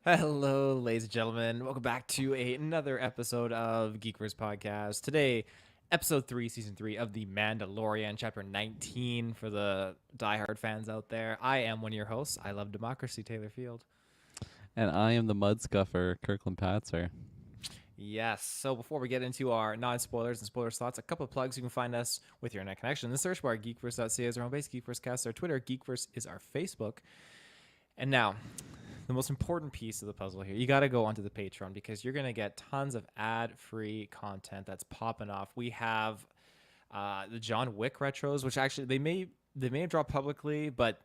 Hello, ladies and gentlemen. Welcome back to another episode of GeekVerse podcast. Today, episode 3, season 3 of The Mandalorian, chapter 19 for the diehard fans out there. I am one of your hosts. I love democracy, Taylor Field. And I am the mud scuffer, Kirklin Patzer. Yes. So before we get into our non-spoilers and spoilers thoughts, a couple of plugs. You can find us with your internet connection. In the search bar, GeekVerse.ca is our home base. GeekVerseCast, our Twitter. GeekVerse is our Facebook. And now, the most important piece of the puzzle here, you got to go onto the Patreon because you're going to get tons of ad-free content that's popping off. We have the John Wick retros, which actually they may have dropped publicly, but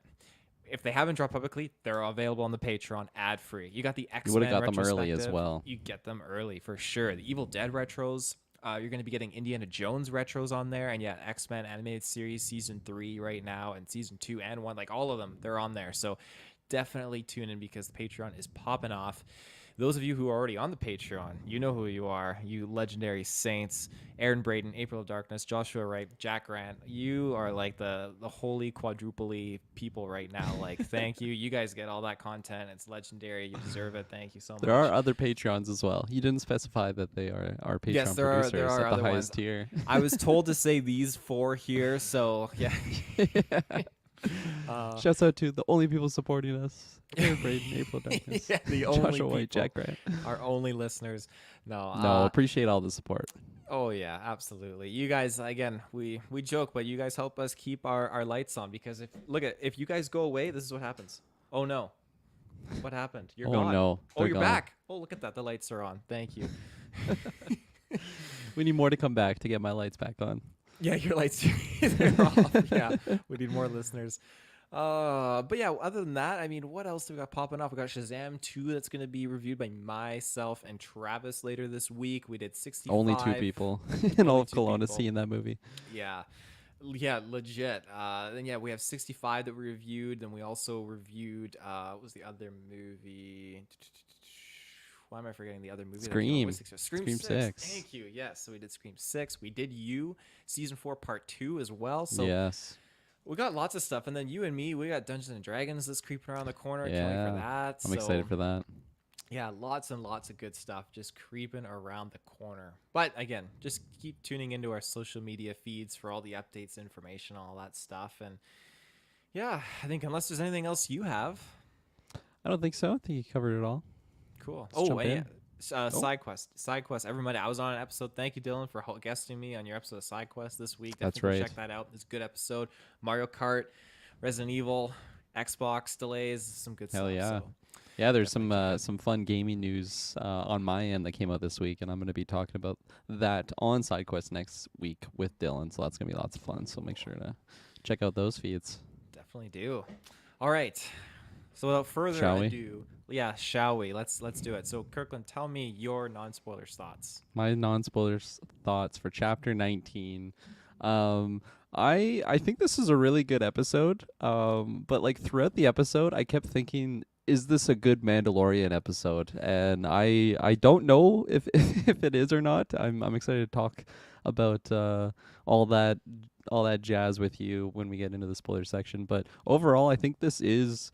if they haven't dropped publicly, they're available on the Patreon ad-free. You got the X-Men You would have got them early as well. You get them early for sure. The Evil Dead retros. You're going to be getting Indiana Jones retros on there, and yeah, X-Men animated series season 3 right now, and season 2 and 1, like all of them, they're on there. So definitely tune in because the Patreon is popping off. Those of you who are already on the Patreon, you know who you are. You legendary saints, Aaron Braden, April of Darkness, Joshua Wright, Jack Grant. You are like the holy quadruple people right now. Like, thank you. You guys get all that content. It's legendary. You deserve it. Thank you so much. There are other Patreons as well. You didn't specify that they are our Patreon yes, there producers are at the other highest ones. tier. I was told to say these 4 here, so yeah. Shouts out to the only people supporting us: Aaron Braden, April Darkness, yeah, the only Joshua White, people, Jack Grant. our only listeners. No, Appreciate all the support. Oh yeah, absolutely. You guys, again, we joke, but you guys help us keep our lights on because if you guys go away, this is what happens. Oh no, what happened? You're gone. Oh no, Oh, you're gone. back. Oh, look at that. The lights are on. Thank you. We need more to come back to get my lights back on. Yeah, your lights they're off. Yeah, we need more listeners. But yeah, other than that, I mean, what else do we got popping off? We got Shazam 2 that's going to be reviewed by myself and Travis later this week. We did 65. Only 2 people in all of Kelowna seeing that movie. Yeah, legit. Then yeah, we have 65 that we reviewed. Then we also reviewed what was the other movie? Why am I forgetting the other movie? Scream. Scream 6. Thank you. Yes, so we did Scream 6. We did You, Season 4, Part 2 as well. So yes. We got lots of stuff. And then you and me, we got Dungeons and Dragons that's creeping around the corner. Yeah, Can't wait for that. I'm excited for that. Yeah, lots and lots of good stuff just creeping around the corner. But again, just keep tuning into our social media feeds for all the updates, information, all that stuff. And yeah, I think unless there's anything else you have. I don't think so. I think you covered it all. Cool. Let's jump in. Side quest every Monday. I was on an episode. Thank you, Dylan, for guesting me on your episode of Side Quest this week. That's Definitely right. Check that out. It's a good episode. Mario Kart, Resident Evil, Xbox delays, some good Hell stuff. yeah. So Yeah, there's some fun gaming news on my end that came out this week, and I'm going to be talking about that on Side Quest next week with Dylan. So that's going to be lots of fun. So make sure to check out those feeds. Definitely do. All right. So without further ado, shall we? Let's do it. So Kirklin, tell me your non-spoilers thoughts. My non-spoilers thoughts for Chapter 19. I think this is a really good episode. But like throughout the episode, I kept thinking, is this a good Mandalorian episode? And I don't know if if it is or not. I'm excited to talk about all that jazz with you when we get into the spoiler section. But overall, I think this is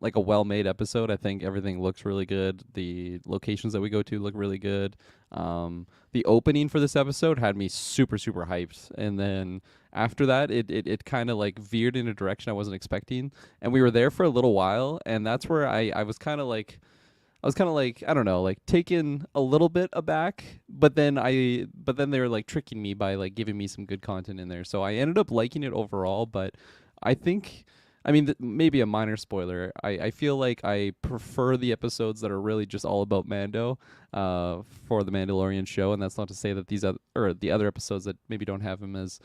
like a well-made episode. I think everything looks really good. The locations that we go to look really good. The opening for this episode had me super hyped, and then after that, it kind of like veered in a direction I wasn't expecting. And we were there for a little while, and that's where I was kind of like, I don't know, like taken a little bit aback, but then they were like tricking me by like giving me some good content in there. So I ended up liking it overall, but I think, I mean, maybe a minor spoiler. I feel like I prefer the episodes that are really just all about Mando for the Mandalorian show, and that's not to say that the other episodes that maybe don't have him as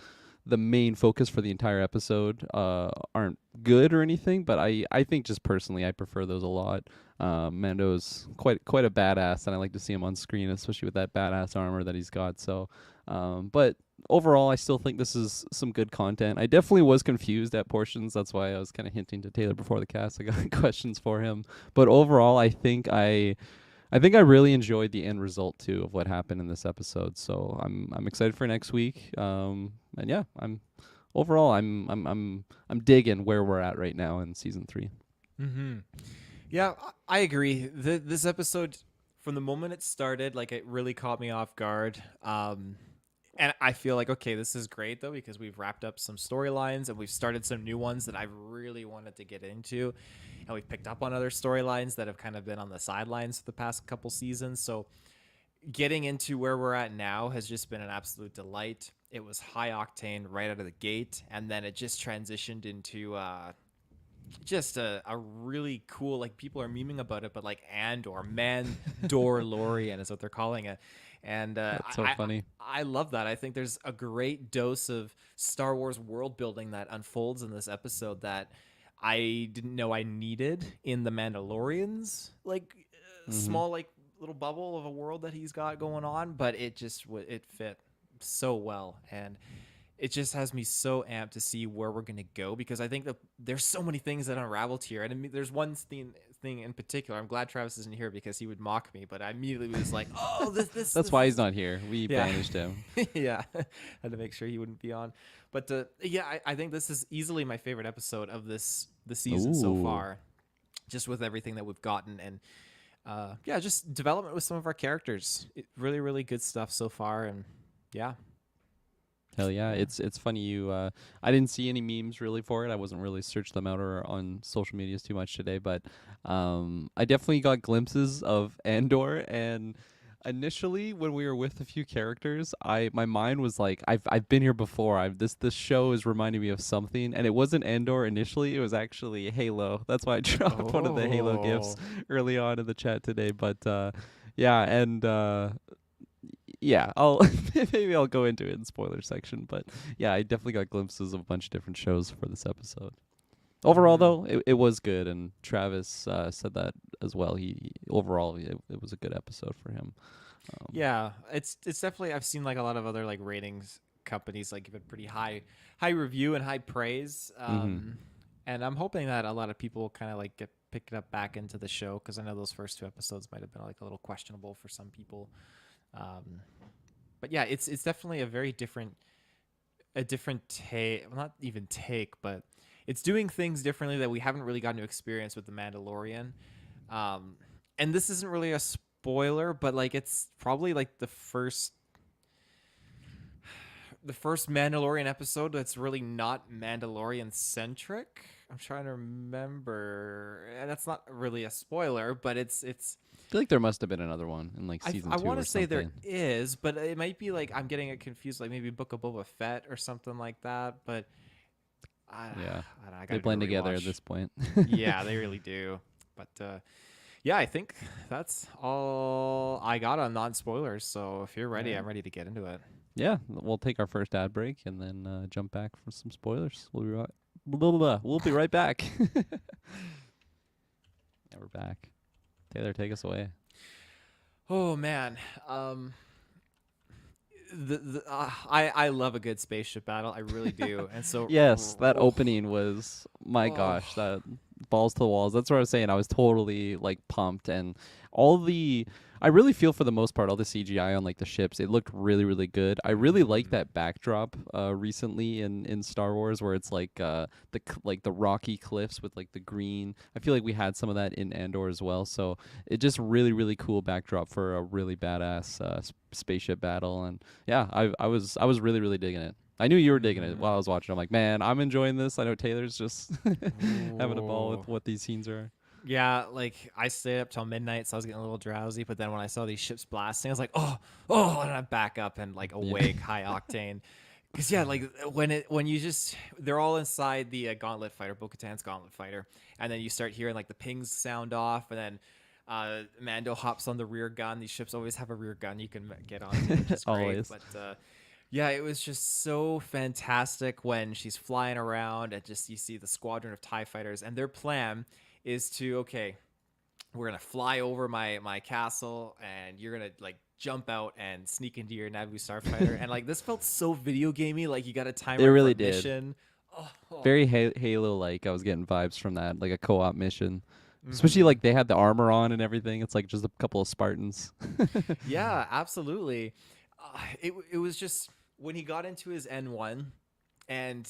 the main focus for the entire episode aren't good or anything, but I think just personally I prefer those a lot. Mando's quite a badass, and I like to see him on screen, especially with that badass armor that he's got. So, but overall, I still think this is some good content. I definitely was confused at portions. That's why I was kind of hinting to Taylor before the cast. I got questions for him. But overall, I think I really enjoyed the end result too of what happened in this episode. So I'm excited for next week. And yeah, I'm overall, I'm digging where we're at right now in season 3. Mm-hmm. Yeah, I agree. This episode, from the moment it started, like it really caught me off guard. And I feel like, okay, this is great though, because we've wrapped up some storylines and we've started some new ones that I really wanted to get into, and we've picked up on other storylines that have kind of been on the sidelines for the past couple seasons. So getting into where we're at now has just been an absolute delight. It was high octane right out of the gate, and then it just transitioned into just a really cool, like, people are memeing about it, but like Andor Mandalorian is what they're calling it. And That's so funny. I love that. I think there's a great dose of Star Wars world building that unfolds in this episode that I didn't know I needed in the Mandalorians, like, Hmm. small, like, little bubble of a world that he's got going on, but it just it fit so well. And it just has me so amped to see where we're going to go, because I think that there's so many things that unraveled here. And I mean, there's one thing in particular. I'm glad Travis isn't here because he would mock me, but I immediately was like, oh, That's why he's not here. We yeah. banished him. Yeah. Had to make sure he wouldn't be on. But yeah, I think this is easily my favorite episode of the season so Ooh. far, just with everything that we've gotten. And yeah, just development with some of our characters. Really, really good stuff so far. And yeah. Hell yeah. Yeah. It's funny you I didn't see any memes really for it. I wasn't really searched them out or on social medias too much today, but I definitely got glimpses of Andor. And initially when we were with a few characters, my mind was like, I've been here before. I've this show is reminding me of something, and it wasn't Andor initially, it was actually Halo. That's why I dropped one of the Halo gifts Oh. early on in the chat today. But yeah, and yeah, I'll maybe I'll go into it in spoiler section, but yeah, I definitely got glimpses of a bunch of different shows for this episode. Overall, Mm-hmm. though, it was good, and Travis said that as well. Overall, it was a good episode for him. Um, Yeah, it's definitely, I've seen like a lot of other like ratings companies like give it pretty high review and high praise. mm-hmm. And I'm hoping that a lot of people kind of like get pick it up back into the show, because I know those first two episodes might have been like a little questionable for some people. Um, but yeah, it's definitely a different take, well, not even take, but it's doing things differently that we haven't really gotten to experience with the Mandalorian. Um, and this isn't really a spoiler, but like it's probably like the first Mandalorian episode that's really not Mandalorian centric. I'm trying to remember, and that's not really a spoiler, but it's. I feel like there must have been another one in like season I two want or to say there something. is, but it might be like I'm getting it confused, like maybe Book of Boba Fett or something like that. But Yeah, I they gotta do a blend together at rewatch. this point. Yeah, they really do. But yeah, I think that's all I got on non spoilers. So if you're All ready, right. I'm ready to get into it. Yeah, we'll take our first ad break and then jump back for some spoilers. Blah, blah, blah. We'll be right back. Yeah, we're back. Taylor, take us away. Oh man, I love a good spaceship battle. I really do. And so, Yes, that oh, opening was, my oh, gosh, that balls to the walls. That's what I was saying. I was totally like pumped, and all the I really feel for the most part all the CGI on like the ships. It looked really really good. I really like mm, that backdrop recently in Star Wars where it's like like the rocky cliffs with like the green. I feel like we had some of that in Andor as well. So it just really really cool backdrop for a really badass spaceship battle. And yeah, I was really really digging it. I knew you were digging it mm, while I was watching. I'm like, man, I'm enjoying this. I know Taylor's just having a ball oh. with what these scenes are. Yeah, like I stayed up till midnight, so I was getting a little drowsy. But then when I saw these ships blasting, I was like, oh, and I'm back up and like Yeah. awake, high octane. Cause yeah, like when you just they're all inside the gauntlet fighter, Bo-Katan's gauntlet fighter, and then you start hearing like the pings sound off, and then Mando hops on the rear gun. These ships always have a rear gun you can get onto, which is great. Always. But yeah, it was just so fantastic when she's flying around and just you see the squadron of TIE fighters, and their plan is to, okay, we're gonna fly over my castle, and you're gonna like jump out and sneak into your Naboo starfighter. And like this felt so video gamey, like you got a It timer for really a did. mission. Oh. Very Halo like. I was getting vibes from that, like a co-op mission. Especially Mm-hmm. like they had the armor on and everything. It's like just a couple of Spartans. Yeah, absolutely. It was just when he got into his N1, and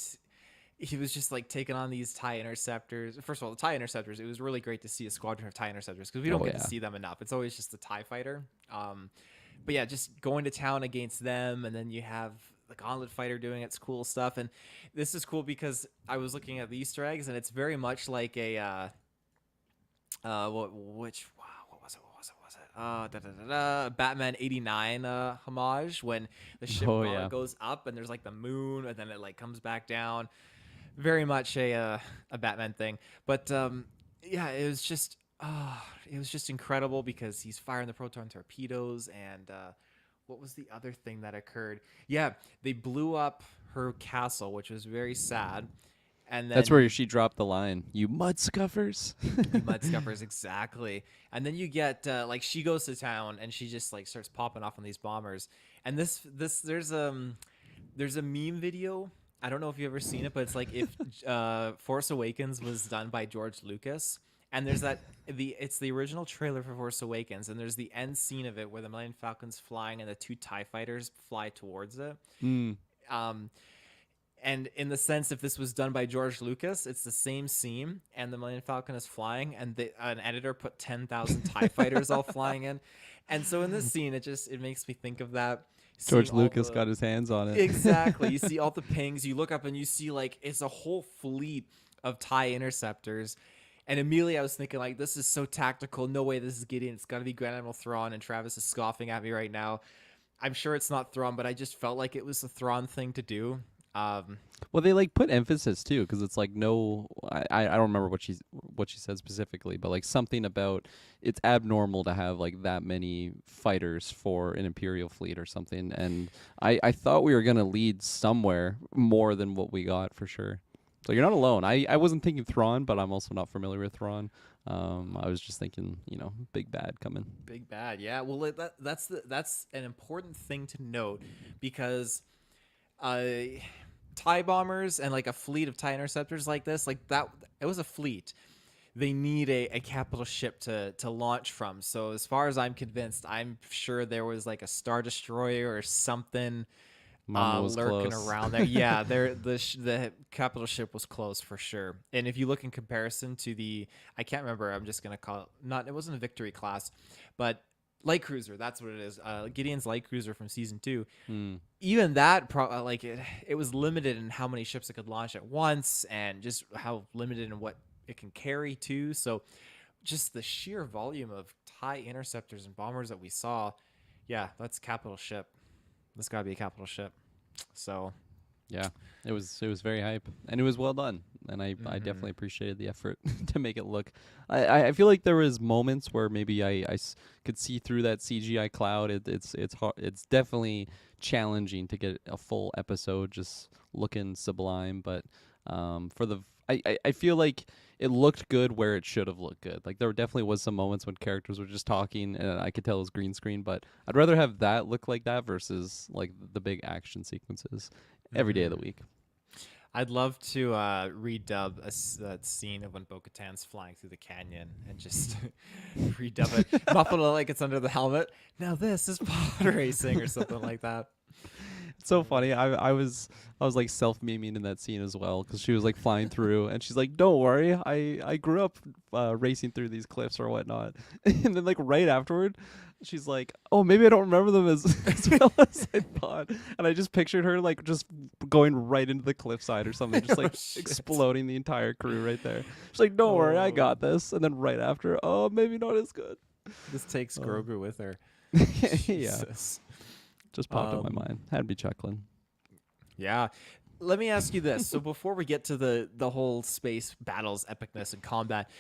he was just like taking on these TIE interceptors. First of all, the TIE interceptors, it was really great to see a squadron of TIE interceptors because we don't Oh get to yeah. see them enough. It's always just the TIE fighter. But yeah, just going to town against them, and then you have the Gauntlet fighter doing its cool stuff. And this is cool because I was looking at the Easter eggs, and it's very much like a what was it? Batman 89 homage when the ship Oh Gauntlet yeah. goes up and there's like the moon and then it like comes back down. Very much a Batman thing. But yeah, it was just incredible because he's firing the proton torpedoes and what was the other thing that occurred? Yeah, they blew up her castle, which was very sad. And That's where then she dropped the line. You mud scuffers. you mud scuffers, exactly. And then you get like she goes to town and she just like starts popping off on these bombers. And this there's a meme video. I don't know if you've ever seen it, but it's like if Force Awakens was done by George Lucas. And there's it's the original trailer for Force Awakens, and there's the end scene of it where the Millennium Falcon's flying and the two TIE fighters fly towards it. Mm. Um, and in the sense, if this was done by George Lucas, it's the same scene, and the Millennium Falcon is flying, and an editor put 10,000 TIE fighters all flying in. And so in this scene, it makes me think of that. George Seeing all Lucas got his hands on it. exactly. You see all the pings. You look up and you see like it's a whole fleet of TIE interceptors. And immediately I was thinking like, this is so tactical. No way this is Gideon. It's got to be Grand Admiral Thrawn. And Travis is scoffing at me right now. I'm sure it's not Thrawn, but I just felt like it was the Thrawn thing to do. Well, they like put emphasis too, because it's like no, I don't remember what she said specifically, but like something about it's abnormal to have like that many fighters for an Imperial fleet or something, and I thought we were gonna lead somewhere more than what we got for sure. So you're not alone. I wasn't thinking Thrawn, but I'm also not familiar with Thrawn. I was just thinking, big bad coming. Big bad, yeah. Well, that's an important thing to note because TIE bombers and like a fleet of TIE interceptors like this, like that, it was a fleet. They need a capital ship to launch from. So as far as I'm convinced, I'm sure there was like a Star Destroyer or something Mama was lurking close. around there. Yeah, the capital ship was close for sure. And if you look in comparison to I can't remember. I'm just gonna call it it wasn't a Victory class, but light cruiser. That's what it is. Gideon's light cruiser from season 2. Even that, it was limited in how many ships it could launch at once, and just how limited in what it can carry too. So, just the sheer volume of TIE interceptors and bombers that we saw. Yeah, that's capital ship. That's got to be a capital ship. So, Yeah, it was very hype, and it was well done, and I definitely appreciated the effort to make it look. I feel like there was moments where maybe could see through that CGI cloud. It's hard. It's definitely challenging to get a full episode just looking sublime, but I feel like it looked good where it should have looked good. Like there definitely was some moments when characters were just talking and I could tell it was green screen, but I'd rather have that look like that versus like the big action sequences every day of the week. I'd love to redub that scene of when Bo-Katan's flying through the canyon and just redub it, muffled it like it's under the helmet. Now this is pod racing or something like that. It's so funny. I was like self memeing in that scene as well because she was like flying through and she's like, "Don't worry, I grew up racing through these cliffs or whatnot." And then like right afterward, she's like, "Oh, maybe I don't remember them as well as I thought." And I just pictured her like just going right into the cliffside or something, just like exploding the entire crew right there. She's like, "Don't worry, I got this." And then right after, "Oh, maybe not as good." This takes Grogu with her. Yeah. Jesus. Just popped in my mind. Had me chuckling. Yeah. Let me ask you this. So before we get to the whole space battles, epicness, and combat,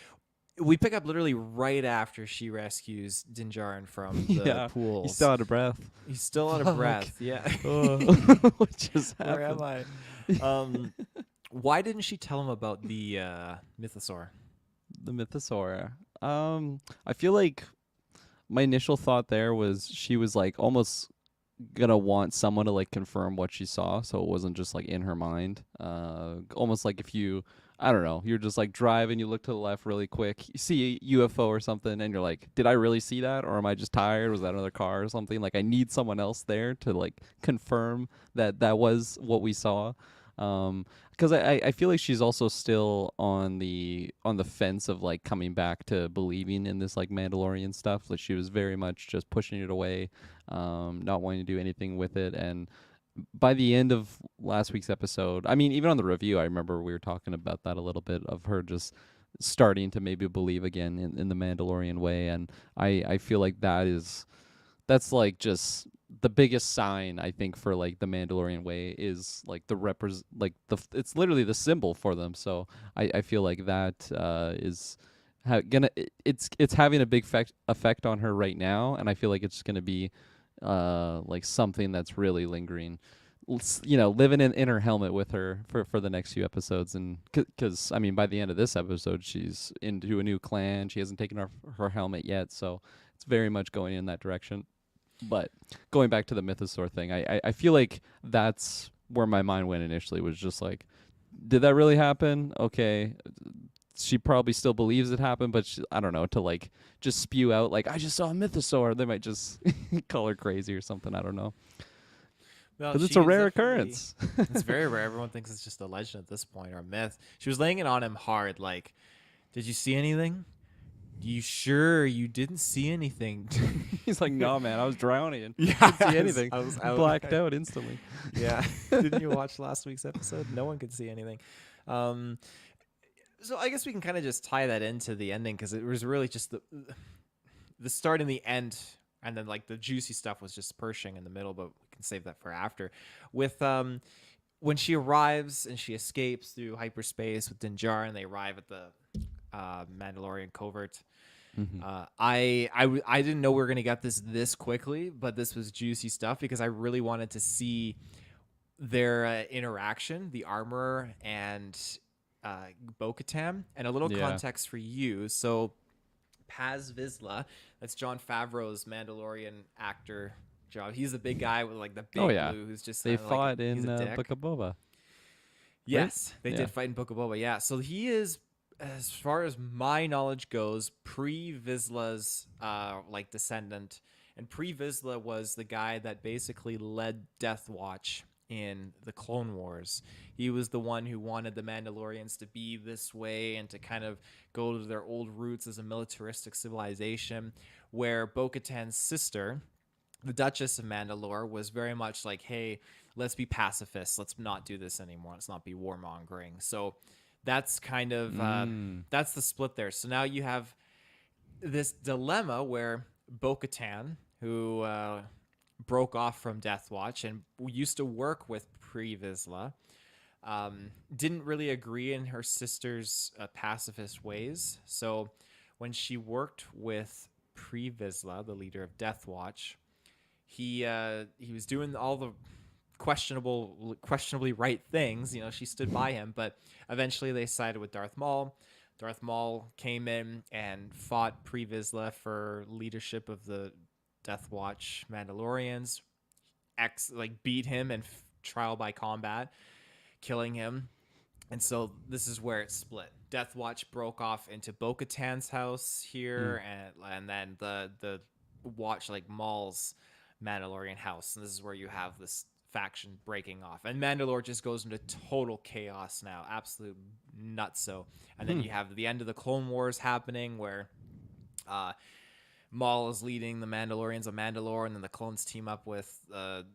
we pick up literally right after she rescues Din from the pools. He's still out of breath. He's still out of breath. Yeah. What just happened? Where am I? Why didn't she tell him about the mythosaur? The mythosaur. I feel like my initial thought there was she was like almost gonna want someone to like confirm what she saw, so it wasn't just like in her mind. Almost like if I don't know, you're just like driving, you look to the left really quick, you see a UFO or something, and you're like, did I really see that, or am I just tired? Was that another car or something? Like I need someone else there to like confirm that was what we saw. Because I feel like she's also still on the fence of like coming back to believing in this like Mandalorian stuff. Like she was very much just pushing it away, not wanting to do anything with it. And by the end of last week's episode, I mean, even on the review, I remember we were talking about that a little bit of her just starting to maybe believe again in the Mandalorian way. And I feel like that's like just the biggest sign I think for like the Mandalorian way is like it's literally the symbol for them. So I feel like that is it's having a big effect on her right now, and I feel like it's gonna be like something that's really lingering. Living in her helmet with her for the next few episodes, and because I mean, by the end of this episode, she's into a new clan. She hasn't taken off her helmet yet, so it's very much going in that direction. But going back to the Mythosaur thing, I feel like that's where my mind went initially, was just like, did that really happen? Okay. She probably still believes it happened, but I don't know, to like just spew out like, I just saw a Mythosaur. They might just call her crazy or something. I don't know. Well, Because it's she a was rare definitely. occurrence. It's very rare. Everyone thinks it's just a legend at this point or a myth. She was laying it on him hard. Like, did you see anything? You sure you didn't see anything? He's like, no, man, I was drowning. Yeah, Couldn't see anything. I was out. Blacked out instantly. Yeah. Didn't you watch last week's episode? No one could see anything. Um, so I guess we can kind of just tie that into the ending because it was really just the start and the end, and then like the juicy stuff was just Pershing in the middle, but we can save that for after. With when she arrives and she escapes through hyperspace with Din Djarin, and they arrive at the Mandalorian covert. I didn't know we were gonna get this quickly, but this was juicy stuff because I really wanted to see their interaction, the armorer and Bo-Katan, and a little Yeah. context for you. So Paz Vizsla, that's Jon Favreau's Mandalorian actor job. He's the big guy with like the Oh, big yeah. blue who's just They like fought he's in a dick. Book of Boba, right? Yes, they Yeah. did fight in Book of Boba. Yeah, so he is, as far as my knowledge goes, Pre Vizsla's like descendant, and Pre Vizsla was the guy that basically led Death Watch in the Clone Wars. He was the one who wanted the Mandalorians to be this way and to kind of go to their old roots as a militaristic civilization, where Bo-Katan's sister, the Duchess of Mandalore, was very much like, hey, let's be pacifists. Let's not do this anymore. Let's not be warmongering. So that's kind of that's the split there. So now you have this dilemma where Bo-Katan, who broke off from Death Watch and used to work with Pre Vizsla, didn't really agree in her sister's pacifist ways. So when she worked with Pre Vizsla, the leader of Death Watch, he was doing all the questionably right things. She stood by him, but eventually they sided with Darth Maul. Darth Maul came in and fought Pre Vizsla for leadership of the Death Watch Mandalorians. Beat him in trial by combat, killing him. And so this is where it split. Death Watch broke off into Bo-Katan's house here, and then the Watch, like Maul's Mandalorian house. And this is where you have this faction breaking off. And Mandalore just goes into total chaos now. Absolute nutso. And then you have the end of the Clone Wars happening where Maul is leading the Mandalorians of Mandalore, and then the clones team up with the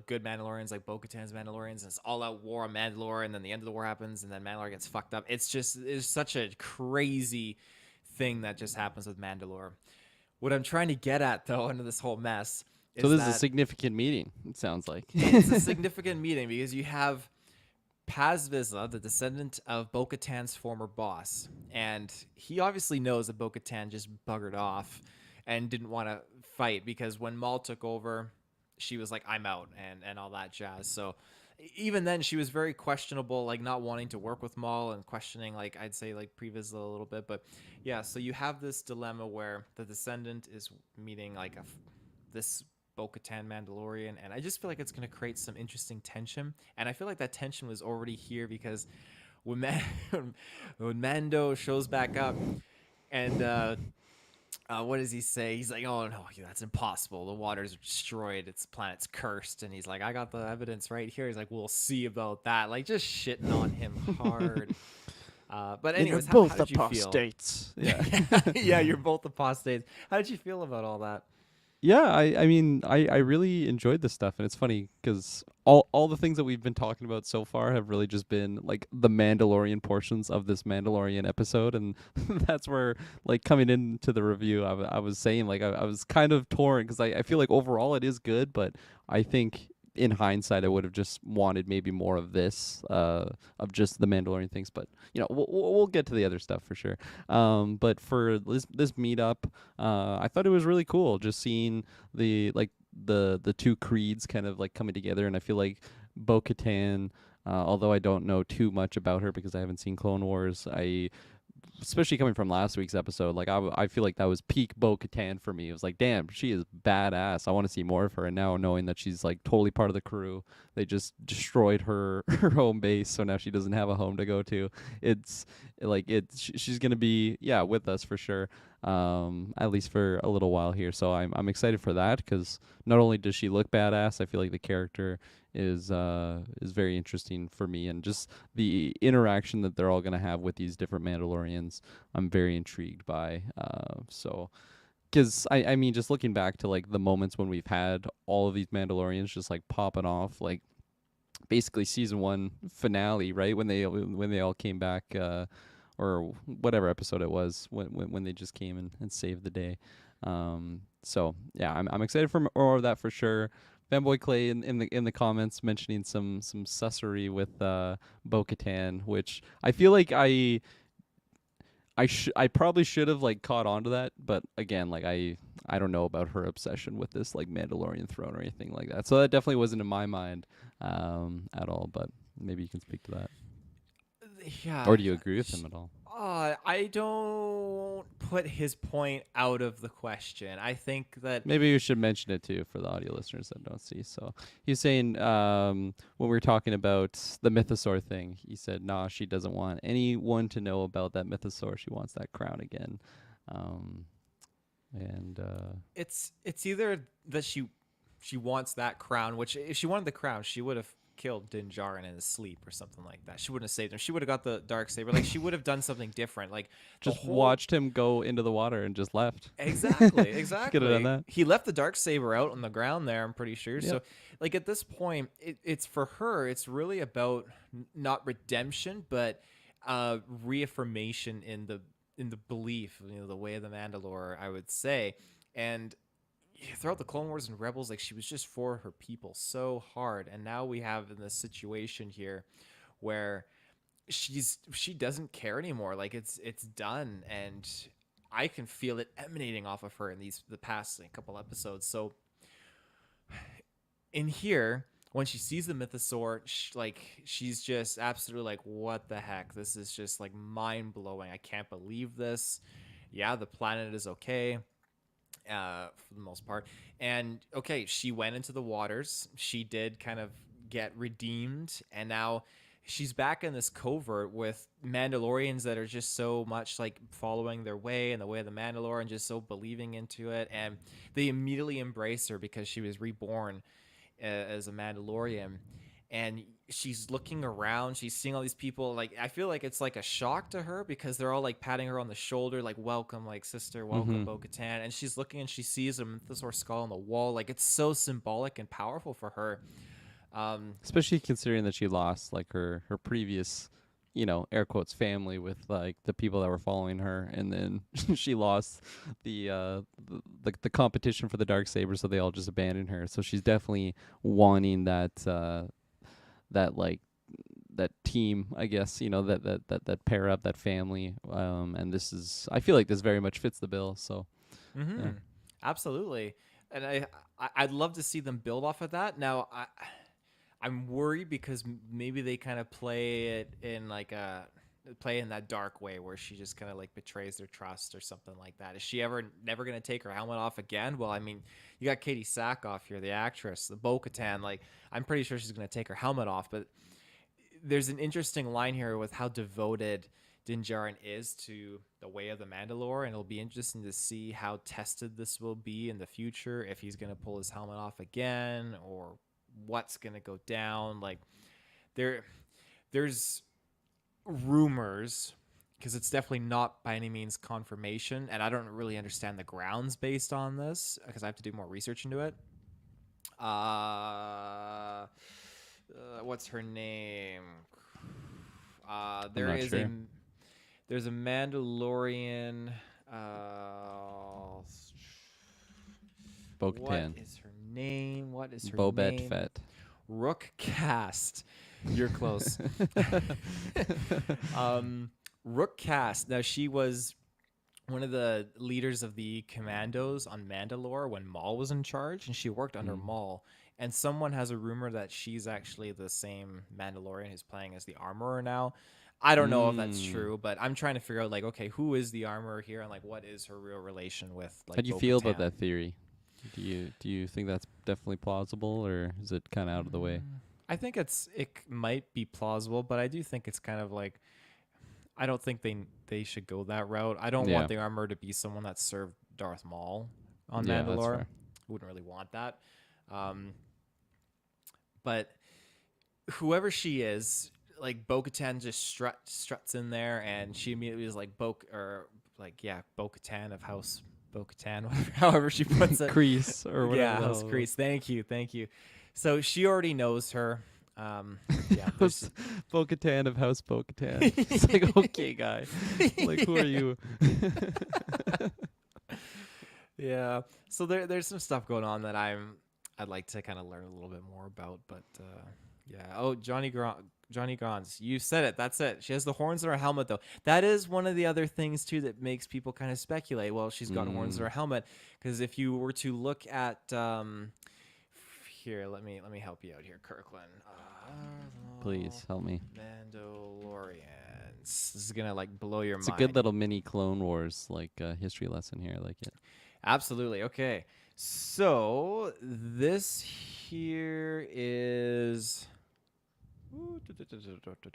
good Mandalorians like Bo-Katan's Mandalorians, and it's all out war on Mandalore, and then the end of the war happens, and then Mandalore gets fucked up. It's such a crazy thing that just happens with Mandalore. What I'm trying to get at, though, into this whole mess is So this is a that significant meeting, it sounds like. it's a significant meeting because you have Paz Vizsla, the descendant of Bo-Katan's former boss, and he obviously knows that Bo-Katan just buggered off and didn't want to fight because when Maul took over, she was like, I'm out, and all that jazz. So even then, she was very questionable, like not wanting to work with Maul and questioning, like I'd say, like Pre Vizsla a little bit. But yeah, so you have this dilemma where the descendant is meeting like this Bo-Katan Mandalorian, and I just feel like it's going to create some interesting tension. And I feel like that tension was already here because when Mando shows back up and what does he say? He's like, "Oh no, that's impossible. The waters are destroyed. Its planet's cursed." And he's like, "I got the evidence right here." He's like, "We'll see about that." Like just shitting on him hard. But And you're anyways, how both did you feel? apostates. Yeah. Yeah, you're both apostates. How did you feel about all that? Yeah, I mean, I really enjoyed this stuff, and it's funny because all the things that we've been talking about so far have really just been like the Mandalorian portions of this Mandalorian episode, and that's where like coming into the review, I was saying like I was kind of torn because I feel like overall it is good, but I think in hindsight I would have just wanted maybe more of this, of just the Mandalorian things, but you know we'll get to the other stuff for sure. But for this meetup, I thought it was really cool just seeing the like the two creeds kind of like coming together, and I feel like Bo-Katan, although I don't know too much about her because I haven't seen Clone Wars, I especially coming from last week's episode, like I feel like that was peak Bo-Katan for me. It was like, damn, she is badass. I want to see more of her. And now knowing that she's like totally part of the crew, they just destroyed her her home base, so now she doesn't have a home to go to. It's like she's gonna be with us for sure, at least for a little while here. So I'm excited for that because not only does she look badass, I feel like the character is very interesting for me, and just the interaction that they're all gonna have with these different Mandalorians, I'm very intrigued by. So because I mean, just looking back to like the moments when we've had all of these Mandalorians just like popping off, like basically season one finale, right? When they all came back, or whatever episode it was, when they just came and saved the day. So yeah, I'm excited for more of that for sure. Fanboy Clay in the comments mentioning some sussery with Bo-Katan, which I feel like I probably should have like caught on to that, but again, like I don't know about her obsession with this like Mandalorian throne or anything like that. So that definitely wasn't in my mind at all, but maybe you can speak to that. Yeah, Or do you agree with him at all? I don't put his point out of the question. I think that Maybe you should mention it too for the audio listeners that don't see. So he's saying when we were talking about the mythosaur thing, he said, "Nah, she doesn't want anyone to know about that mythosaur. She wants that crown again." Um, and it's either that she wants that crown, which if she wanted the crown, she would have killed Din Djarin in his sleep or something like that. She wouldn't have saved him. She would have got the dark saber. Like she would have done something different. Like the just whole watched him go into the water and just left. exactly, She could have done exactly. that. He left the dark saber out on the ground there. I'm pretty sure. Yep. So like at this point, it's for her. It's really about not redemption, but reaffirmation in the belief, the way of the Mandalore, I would say. And throughout the Clone Wars and Rebels, like she was just for her people so hard, and now we have in this situation here where she doesn't care anymore. Like it's done, and I can feel it emanating off of her in the past like, couple episodes. So in here, when she sees the mythosaur, she's just absolutely like, "What the heck? This is just like mind blowing. I can't believe this." Yeah, the planet is okay for the most part. And okay, she went into the waters. She did kind of get redeemed, and now she's back in this covert with Mandalorians that are just so much like following their way and the way of the Mandalore and just so believing into it. And they immediately embrace her because she was reborn as a Mandalorian. And she's looking around, she's seeing all these people. Like I feel like it's like a shock to her because they're all like patting her on the shoulder, like welcome, like sister, welcome, Mm-hmm. Bo-Katan. And she's looking and she sees a mythosaur skull on the wall. Like it's so symbolic and powerful for her. Especially considering that she lost like her previous, air quotes family with like the people that were following her, and then she lost the competition for the dark saber, so they all just abandoned her. So she's definitely wanting that like that team, I guess, that pair up, that family. And this is, I feel like this very much fits the bill. So Mm-hmm. yeah. Absolutely. And I'd love to see them build off of that. Now, I'm worried because maybe they kind of play it in like a play in that dark way where she just kind of like betrays their trust or something like that. Is she never going to take her helmet off again? Well, I mean, you got Katie Sackhoff here, the actress, the Bo-Katan. Like, I'm pretty sure she's going to take her helmet off. But there's an interesting line here with how devoted Din Djarin is to the way of the Mandalore, and it'll be interesting to see how tested this will be in the future, if he's going to pull his helmet off again or what's going to go down. Like there's rumors, because it's definitely not by any means confirmation, and I don't really understand the grounds based on this because I have to do more research into it. What's her name? I'm not sure. There's a Mandalorian. Uh, what Bo-Katan. is her name? What is her Bobet name? Fett. Rook Cast. You're close. Rook Cast. Now, she was one of the leaders of the commandos on Mandalore when Maul was in charge, and she worked under Maul. And someone has a rumor that she's actually the same Mandalorian who's playing as the Armorer now. I don't know if that's true, but I'm trying to figure out, like, okay, who is the Armorer here, and like what is her real relation with, like, How do you feel about Bo-Katan? that theory? Do you think that's definitely plausible, or is it kind of out of the way? I think it might be plausible, but I do think it's kind of like, I don't think they should go that route. I don't Yeah. want the Armorer to be someone that served Darth Maul on Yeah, that's Mandalore. fair. Wouldn't really want that. But whoever she is, like, Bo-Katan just struts in there, and she immediately is like Bo-Katan of House Bo-Katan, whatever, however she puts it. Crease or whatever. Yeah, the House hell. Kreese. Thank you. So she already knows her. Yeah, House Bo-Katan of House Bo-Katan. It's like, okay, guy. Like, who are you? yeah. So there's some stuff going on that I'd like to kind of learn a little bit more about, but yeah. Oh, Johnny Grons, you said it. That's it. She has the horns in her helmet, though. That is one of the other things too that makes people kind of speculate. Well, she's got horns in her helmet, because if you were to look at here, let me help you out here, Kirklin. Please help me. Mandalorians. This is gonna like blow your It's mind. a good little mini Clone Wars like history lesson here. I like it. Absolutely. Okay. So this here is.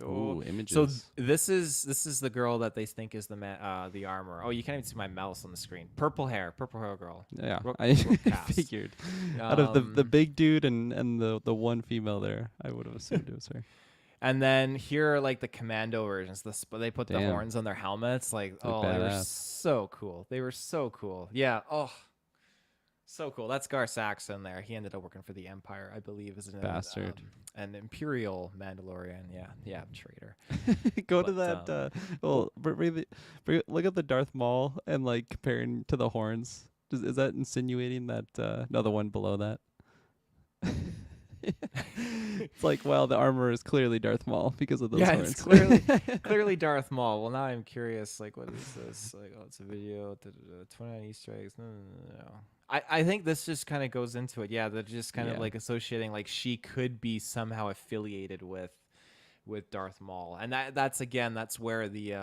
Ooh, images. So this is the girl that they think is the armor. Oh, you can't even see my mouse on the screen. Purple hair girl. Yeah, Rook I cast. figured. Out of the big dude and the one female there, I would have assumed it was her. And then here are like the commando versions. They put the Damn. horns on their helmets. Like, They're oh, they were badass. so cool. They were so cool. Yeah. Oh, so cool. That's Gar Saxon there. He ended up working for the Empire, I believe, as Bastard. an Imperial Mandalorian. Yeah, traitor. Go to But, that. Well, look at the Darth Maul and like comparing to the horns. Is that insinuating that another one below that? It's like, well, the armor is clearly Darth Maul because of those Yeah, horns. it's clearly Darth Maul. Well, now I'm curious. Like, what is this? Like, oh, it's a video. 29 Easter eggs. No. I think this just kind of goes into it. Yeah, they're just kind of Yeah. like associating, like, she could be somehow affiliated with Darth Maul, and that's where the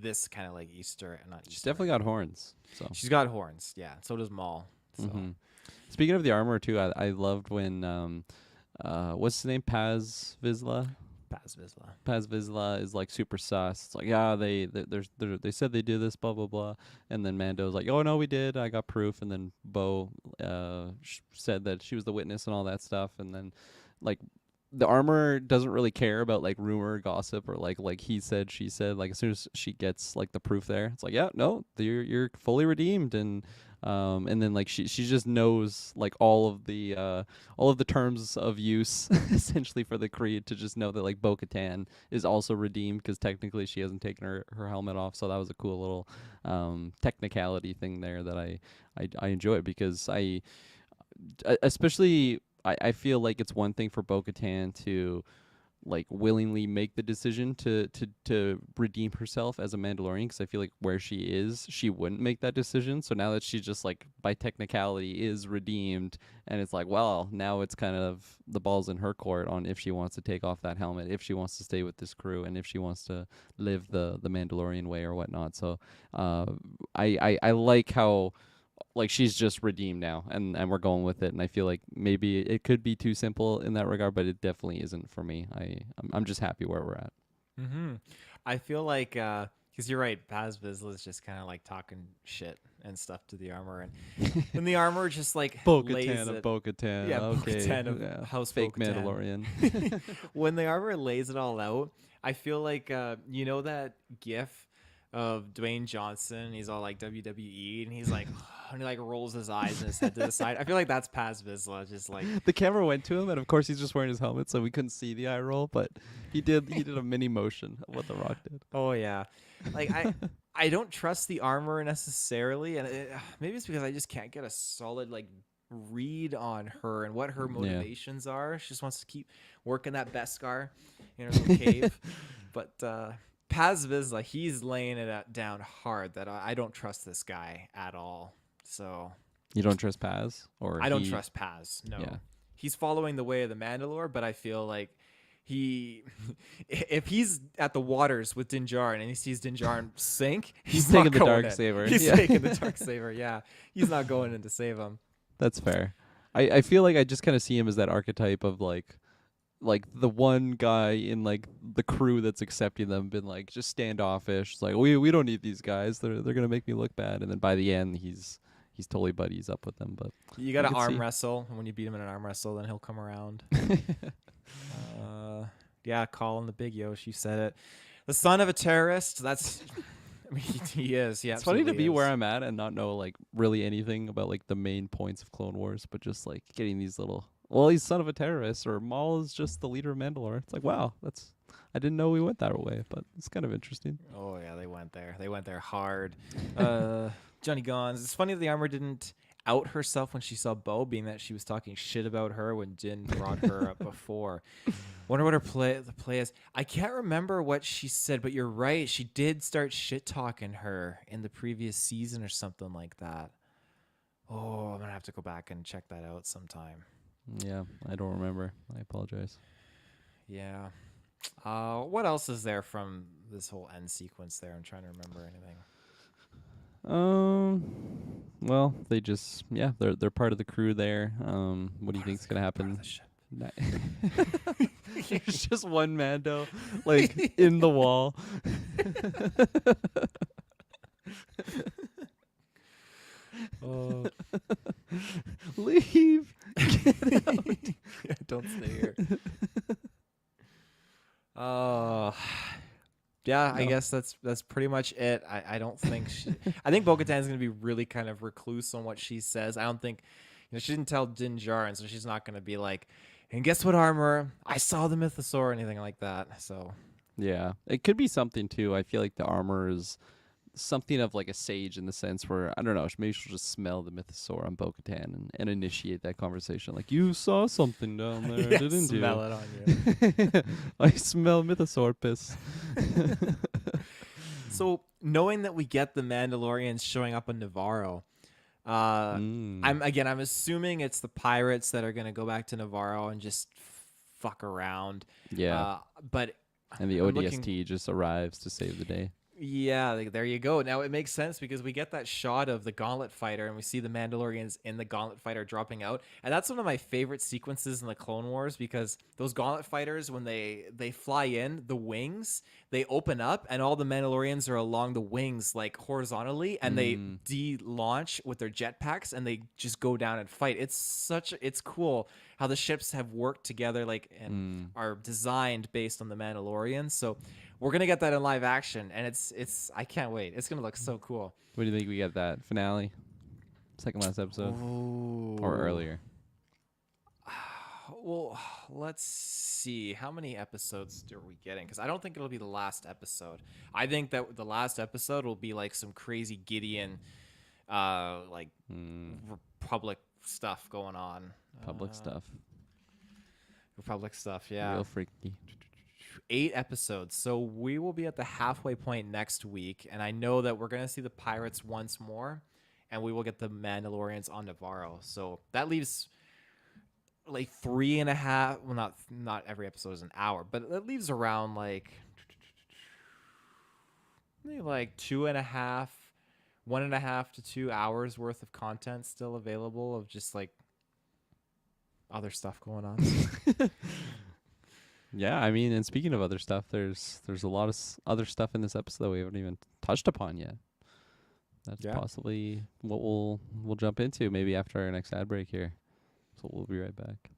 this kind of like Easter, not Easter. She's definitely got horns. So She's got horns. Yeah, so does Maul. So. Mhm. Speaking of the armor too, I loved when what's his name? Paz Vizsla. Paz Vizsla. Paz Vizsla is like super sus. It's like, yeah, they said they do this, blah blah blah, and then Mando's like, oh no, we did. I got proof, and then Bo said that she was the witness and all that stuff, and then like the armor doesn't really care about like rumor, gossip, or like he said, she said. Like as soon as she gets like the proof there, it's like, yeah, no, you're fully redeemed, and then like she just knows like all of the terms of use essentially for the creed, to just know that like Bo-Katan is also redeemed because technically she hasn't taken her helmet off. So that was a cool little technicality thing there that I enjoyed, because especially I feel like it's one thing for Bo-Katan to like willingly make the decision to redeem herself as a Mandalorian, because I feel like where she is, she wouldn't make that decision. So now that she's just like by technicality is redeemed, and it's like, well, now it's kind of the ball's in her court on if she wants to take off that helmet, if she wants to stay with this crew, and if she wants to live the Mandalorian way or whatnot. So I like how like she's just redeemed now, and we're going with it, and I feel like maybe it could be too simple in that regard, but it definitely isn't for me. I'm just happy where we're at. Mm-hmm. I feel like because you're right, Paz Vizsla is just kind of like talking shit and stuff to the armor, and the armor just like lays Bo-Katan of it. Bo-Katan. Yeah, Okay, Bo-Katan of yeah. House Fake Bo-Katan. Mandalorian. When the armor lays it all out, I feel like you know that GIF of Dwayne Johnson. He's all like WWE, and he's like, and he like rolls his eyes and his head to the side. I feel like that's Paz Vizsla, just like The camera went to him, and of course he's just wearing his helmet, so we couldn't see the eye roll. But he did a mini motion of what The Rock did. oh yeah, like I don't trust the armor necessarily, and maybe it's because I just can't get a solid like read on her and what her Yeah. motivations are. She just wants to keep working that Beskar in her little cave, but Paz Vizsla, he's laying it down hard that I don't trust this guy at all. So You don't trust Paz, or I don't he? trust Paz. No, Yeah. he's following the way of the Mandalore, but I feel like he, if he's at the waters with Din Djarin and he sees Din Djarin sink, He's not taking the going dark in. saber. He's Yeah. taking the dark saber. Yeah, he's not going in to save him. That's fair. I feel like I just kind of see him as that archetype of like the one guy in like the crew that's accepting them, been like just standoffish. It's like we don't need these guys. They're gonna make me look bad. And then by the end, he's totally buddies up with them. But You got to could arm see. wrestle, and when you beat him in an arm wrestle, then he'll come around. Yeah, Colin the Big Yoshi said it. The son of a terrorist. That's. I mean, he is. Yeah, It's funny to be where I'm at and not know like really anything about like the main points of Clone Wars, but just like getting these little. Well, he's son of a terrorist, or Maul is just the leader of Mandalore. It's like, wow, I didn't know we went that way, but it's kind of interesting. Oh yeah, they went there. They went there hard. Johnny Gons. It's funny that the armor didn't out herself when she saw Bo, being that she was talking shit about her when Din brought her up before. Wonder what the play is. I can't remember what she said, but you're right. She did start shit talking her in the previous season or something like that. Oh, I'm gonna have to go back and check that out sometime. Yeah, I don't remember. I apologize. Yeah. What else is there from this whole end sequence there? I'm trying to remember anything. Well, they just they're part of the crew there. What do you think's gonna happen? There's just one Mando, like in the wall. Oh, Leave. Get out. yeah, don't stay here. Oh, yeah. I No. guess that's pretty much it. I don't think I think Bo-Katan is gonna be really kind of recluse on what she says. I don't think she didn't tell Din Djarin, so she's not gonna be like, and guess what, armor? I saw the mythosaur or anything like that. So Yeah, it could be something too. I feel like the armor is something of like a sage in the sense where, I don't know, maybe she'll just smell the mythosaur on Bo-Katan and initiate that conversation. Like, you saw something down there, yeah, didn't smell you? it on you. I smell mythosaur piss. So knowing that we get the Mandalorians showing up in Navarro, I'm assuming it's the pirates that are gonna go back to Navarro and just fuck around. Yeah, But and the I'm ODST just arrives to save the day. yeah, there you go. Now it makes sense because we get that shot of the Gauntlet Fighter and we see the Mandalorians in the Gauntlet Fighter dropping out. And that's one of my favorite sequences in the Clone Wars because those Gauntlet Fighters, when they fly in, the wings, they open up and all the Mandalorians are along the wings like horizontally and they de-launch with their jetpacks and they just go down and fight. It's cool how the ships have worked together and are designed based on the Mandalorians. So we're gonna get that in live action, and it's I can't wait. It's gonna look so cool. What do you think we get that finale? Second last episode? Or earlier? Well, let's see. How many episodes are we getting? Because I don't think it'll be the last episode. I think that the last episode will be like some crazy Gideon, Republic stuff going on. Public stuff. Republic stuff, yeah. Real freaky. 8 episodes. So we will be at the halfway point next week. And I know that we're going to see the pirates once more. And we will get the Mandalorians on Navarro. So that leaves like 3.5. Well, not every episode is an hour. But that leaves around maybe like 2.5, 1.5 to 2 hours worth of content still available of just like other stuff going on. Yeah, I mean, and speaking of other stuff, there's a lot of other stuff in this episode that we haven't even touched upon yet. That's Yeah. possibly what we'll jump into maybe after our next ad break here. So we'll be right back.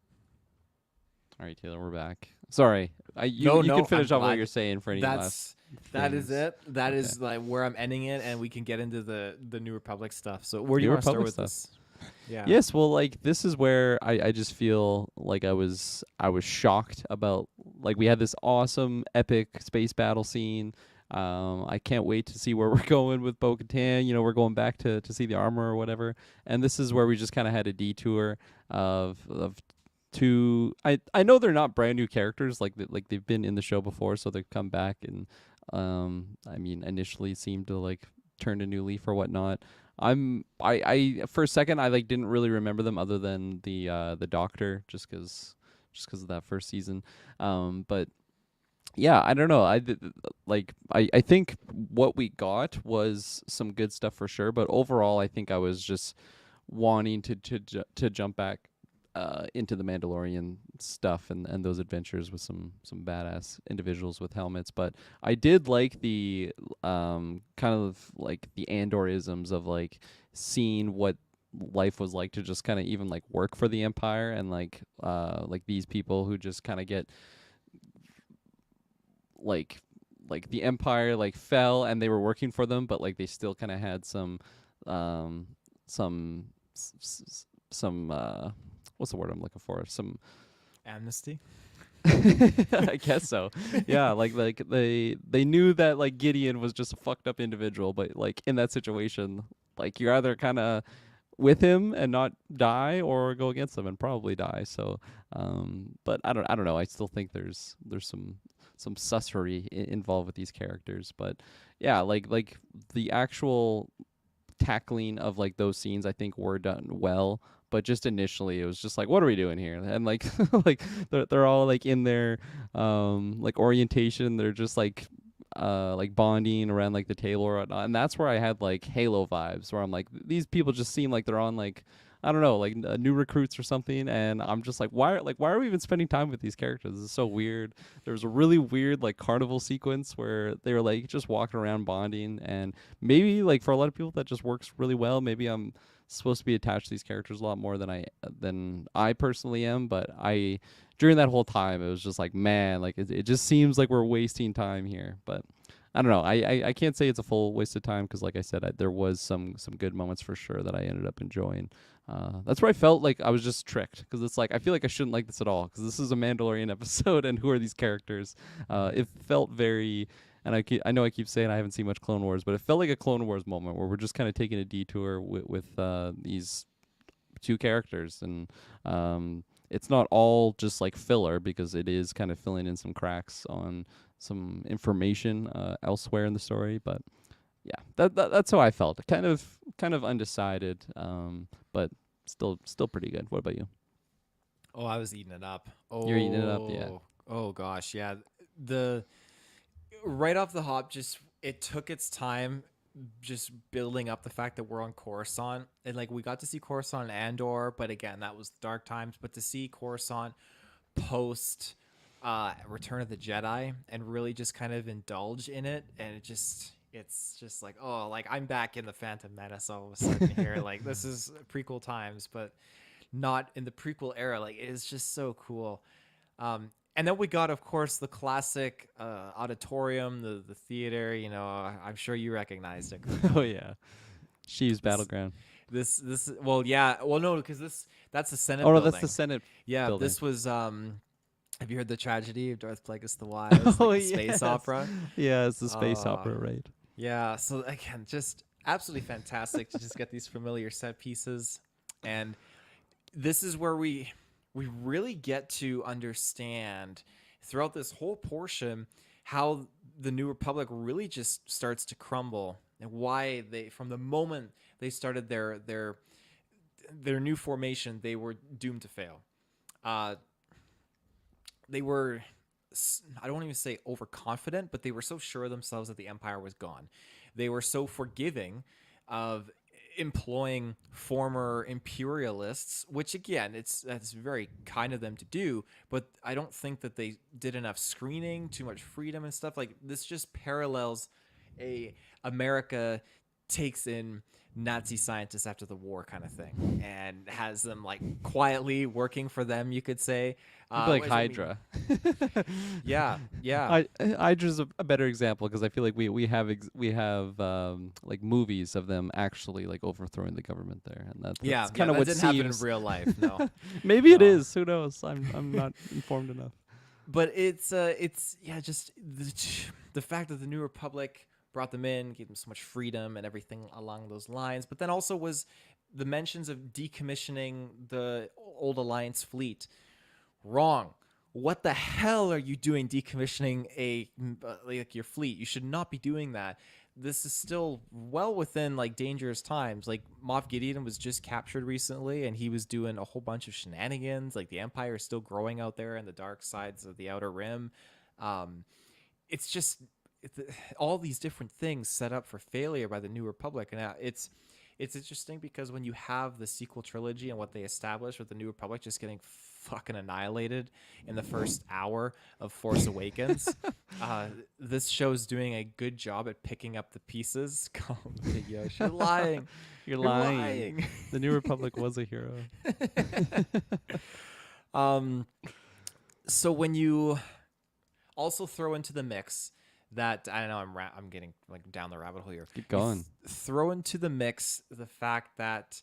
All right, Taylor, we're back. Sorry, No, you can no, I'm finish off what you're glad saying for any last that is things. it. That Okay, is like where I'm ending it, and we can get into the New Republic stuff. So where do you New want to start Republic with stuff. this? Yeah. Yes, well, like this is where I just feel like I was shocked about, like, we had this awesome epic space battle scene. I can't wait to see where we're going with Bo-Katan. You know, we're going back to see the armor or whatever. And this is where we just kind of had a detour of two. I know they're not brand new characters, like they've been in the show before, so they've come back and I mean initially seemed to like turn a new leaf or whatnot. I for a second I like didn't really remember them other than the doctor, just cause of that first season. But yeah, I don't know. I think what we got was some good stuff for sure, but overall I think I was just wanting to jump back into the Mandalorian stuff and those adventures with some badass individuals with helmets. But I did like the kind of like the Andorisms of like seeing what life was like to just kind of even like work for the Empire, and like these people who just kind of get like the Empire like fell and they were working for them, but like they still kind of had um some some what's the word I'm looking for? Some Amnesty. I guess so. Yeah, like they knew that like Gideon was just a fucked up individual, but like in that situation, like you're either kind of with him and not die, or go against him and probably die. So, but I don't know. I still think there's some sussery involved with these characters, but yeah, like the actual tackling of like those scenes I think were done well, but just initially it was just like, what are we doing here? And like like they're all like in their like orientation, they're just like bonding around like the table or whatnot. And that's where I had like Halo vibes, where I'm like, these people just seem like they're on like, I don't know, like new recruits or something, and I'm just like, why are we even spending time with these characters? This is so weird. There was a really weird like carnival sequence where they were like just walking around bonding, and maybe like for a lot of people that just works really well. Maybe I'm supposed to be attached to these characters a lot more than I personally am, but I during that whole time it was just like, man, like it just seems like we're wasting time here. But I don't know. I can't say it's a full waste of time because, like I said, there was some good moments for sure that I ended up enjoying. That's where I felt like I was just tricked, because it's like I feel like I shouldn't like this at all, because this is a Mandalorian episode and who are these characters? It felt very, and I know I keep saying I haven't seen much Clone Wars, but it felt like a Clone Wars moment where we're just kind of taking a detour with these two characters, and it's not all just like filler, because it is kind of filling in some cracks on some information elsewhere in the story. But yeah, that's how I felt. Kind of undecided, but still pretty good. What about you? Oh, I was eating it up. You're eating it up, yeah. Oh gosh, yeah. The right off the hop, just it took its time, just building up the fact that we're on Coruscant, and like we got to see Coruscant and Andor, but again, that was dark times. But to see Coruscant post Return of the Jedi and really just kind of indulge in it, and it's just like, oh, like I'm back in the Phantom Menace all of a sudden here. Like this is prequel times, but not in the prequel era. Like it is just so cool. And then we got, of course, the classic auditorium, the theater. You know, I'm sure you recognized it, Oh Kirklin. yeah, Sheev's This, battleground. well, yeah, well, no, because that's the Oh Senate no, that's the building. Senate Yeah, building. this was. Have you heard the tragedy of Darth Plagueis the Wise, Oh like the space yes, opera? yeah, it's the space Uh, opera, right? yeah. So again, just absolutely fantastic to just get these familiar set pieces, and this is where we really get to understand throughout this whole portion how the New Republic really just starts to crumble, and why they, from the moment they started their new formation, they were doomed to fail. Uh, they were, I don't even say overconfident, but they were so sure of themselves that the Empire was gone. They were so forgiving of employing former imperialists, which again, that's very kind of them to do, but I don't think that they did enough screening, too much freedom and stuff. Like this just parallels a America takes in Nazi scientists after the war kind of thing and has them like quietly working for them, you could say. It'd be like Which, I mean, Hydra. yeah, yeah. Hydra's a better example because I feel like we have like movies of them actually like overthrowing the government there, and Yeah, that's yeah, kind of that what didn't happen in seems. real life. No, Maybe it no. is. Who knows? I'm not informed enough. But it's yeah, just the fact that the New Republic brought them in, gave them so much freedom and everything along those lines. But then also was the mentions of decommissioning the old Alliance fleet. Wrong. What the hell are you doing decommissioning like your fleet? You should not be doing that. This is still well within like dangerous times. Like Moff Gideon was just captured recently, and he was doing a whole bunch of shenanigans. Like the Empire is still growing out there in the dark sides of the Outer Rim. Um, it's just it's, all these different things set up for failure by the New Republic, and it's interesting because when you have the sequel trilogy and what they established with the New Republic just getting fucking annihilated in the first hour of Force Awakens, this show's doing a good job at picking up the pieces. Call me Yosh. You're lying. You're You're lying. lying. The New Republic was a hero. um, so when you also throw into the mix that I don't know, I'm getting like down the rabbit hole here. Keep going. Throw into the mix the fact that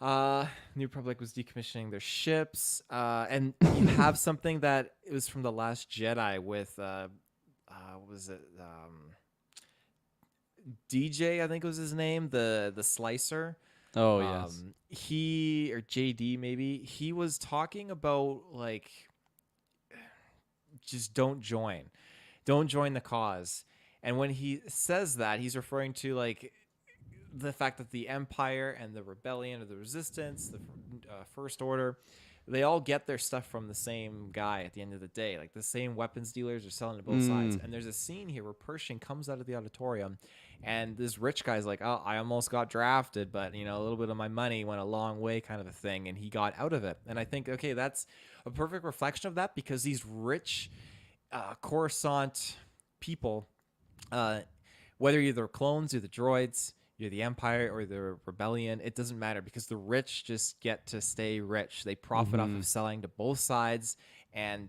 New Republic was decommissioning their ships, and you have something that it was from the Last Jedi with what was it? DJ, I think was his name, the slicer. Oh yes. He or JD maybe he was talking about like just don't join the cause. And when he says that, he's referring to like the fact that the Empire and the Rebellion or the Resistance, the First Order, they all get their stuff from the same guy at the end of the day. Like the same weapons dealers are selling to both sides. And there's a scene here where Pershing comes out of the auditorium, and this rich guy's like, "Oh, I almost got drafted, but you know, a little bit of my money went a long way," kind of a thing, and he got out of it. And I think, okay, that's a perfect reflection of that because these rich Coruscant people, whether you're the clones or the droids, you're the Empire or the Rebellion, it doesn't matter because the rich just get to stay rich. They profit off of selling to both sides, and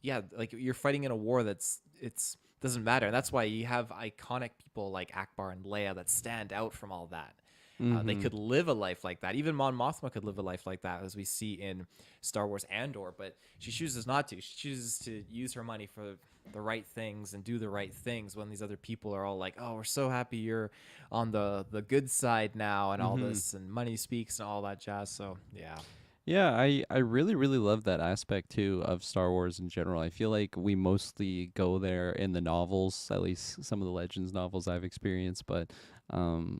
yeah, like you're fighting in a war it's doesn't matter. That's why you have iconic people like Akbar and Leia that stand out from all that. They could live a life like that. Even Mon Mothma could live a life like that, as we see in Star Wars Andor. But she chooses not to. She chooses to use her money for the right things and do the right things. When these other people are all like, "Oh, we're so happy you're on the good side now," and all this, and money speaks and all that jazz. So yeah, Yeah, I really, really love that aspect too of Star Wars in general. I feel like we mostly go there in the novels, at least some of the Legends novels I've experienced, but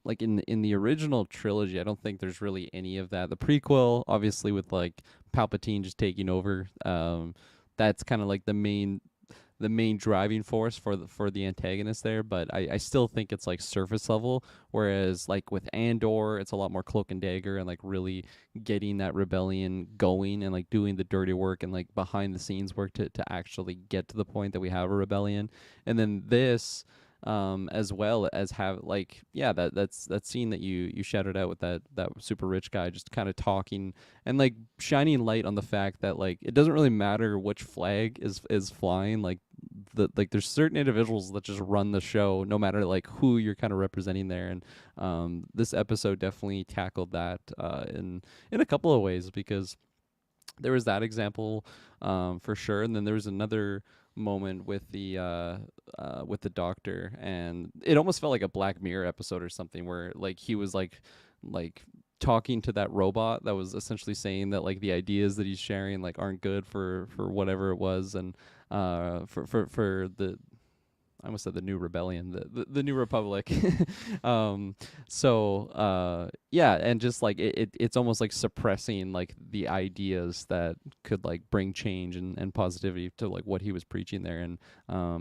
like in the original trilogy, I don't think there's really any of that. The prequel, obviously with like Palpatine just taking over, that's kind of like the main driving force for the antagonist there, but I still think it's like surface level, whereas like with Andor it's a lot more cloak and dagger and like really getting that rebellion going and like doing the dirty work and like behind the scenes work to actually get to the point that we have a rebellion. And then this as well as have like that's that scene that you shouted out with that super rich guy just kind of talking and like shining light on the fact that like it doesn't really matter which flag is flying, like there's certain individuals that just run the show no matter like who you're kind of representing there. And this episode definitely tackled that in a couple of ways, because there was that example for sure, and then there was another moment with the doctor, and it almost felt like a Black Mirror episode or something where like he was like talking to that robot that was essentially saying that like the ideas that he's sharing like aren't good for whatever it was. And for the I almost said the New Rebellion, the New Republic. Yeah, and just like it's almost like suppressing like the ideas that could like bring change and positivity to like what he was preaching there. And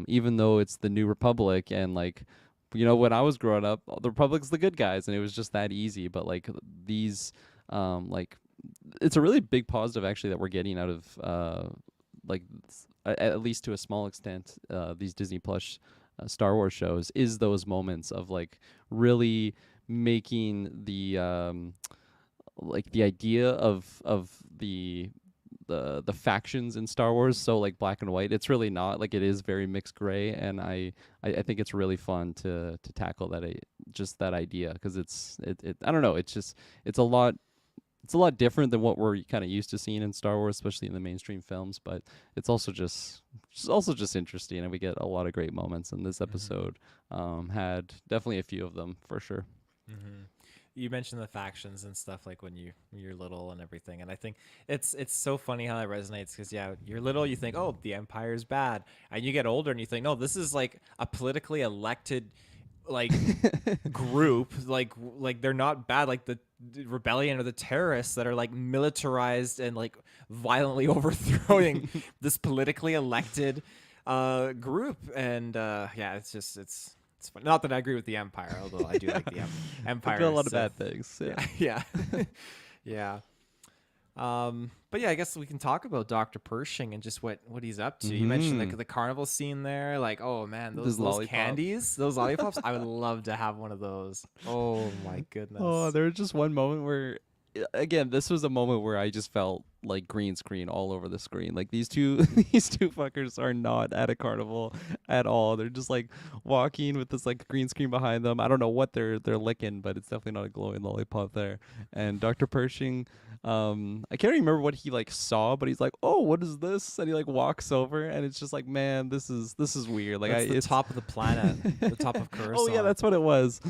even though it's the New Republic and like when I was growing up, the Republic's the good guys, and it was just that easy. But like these, like it's a really big positive actually that we're getting out of like at least to a small extent these Disney Plus Star Wars shows is those moments of like really making the like the idea of the factions in Star Wars so like black and white. It's really not like it is very mixed gray, and I think it's really fun to tackle that just that idea because it I don't know, it's just it's a lot different than what we're kind of used to seeing in Star Wars, especially in the mainstream films. But it's also just interesting, and we get a lot of great moments. And this episode had definitely a few of them for sure. Mm-hmm. You mentioned the factions and stuff like when you're little and everything, and I think it's so funny how that resonates because yeah, you're little, you think, oh, the Empire's bad, and you get older and you think, no, this is like a politically elected like group, like they're not bad, like the rebellion or the terrorists that are like militarized and like violently overthrowing this politically elected group, and yeah, it's just it's funny. Not that I agree with the Empire, although I do like the Empire. I've done a lot of Sith. bad things. Yeah. Yeah, yeah. But yeah, I guess we can talk about Dr. Pershing and just what he's up to. You mentioned the carnival scene there, like, oh man, those candies, those lollipops. I would love to have one of those. Oh my goodness. Oh, there was just one moment where, again, this was a moment where I just felt like green screen all over the screen. Like these two these two fuckers are not at a carnival at all. They're just like walking with this like green screen behind them. I don't know what they're licking, but it's definitely not a glowing lollipop there. And Dr. Pershing, I can't remember what he like saw, but he's like, "Oh, what is this?" And he like walks over, and it's just like, man, this is weird. Like that's the it's top of the planet, the top of Coruscant. Oh yeah, that's what it was,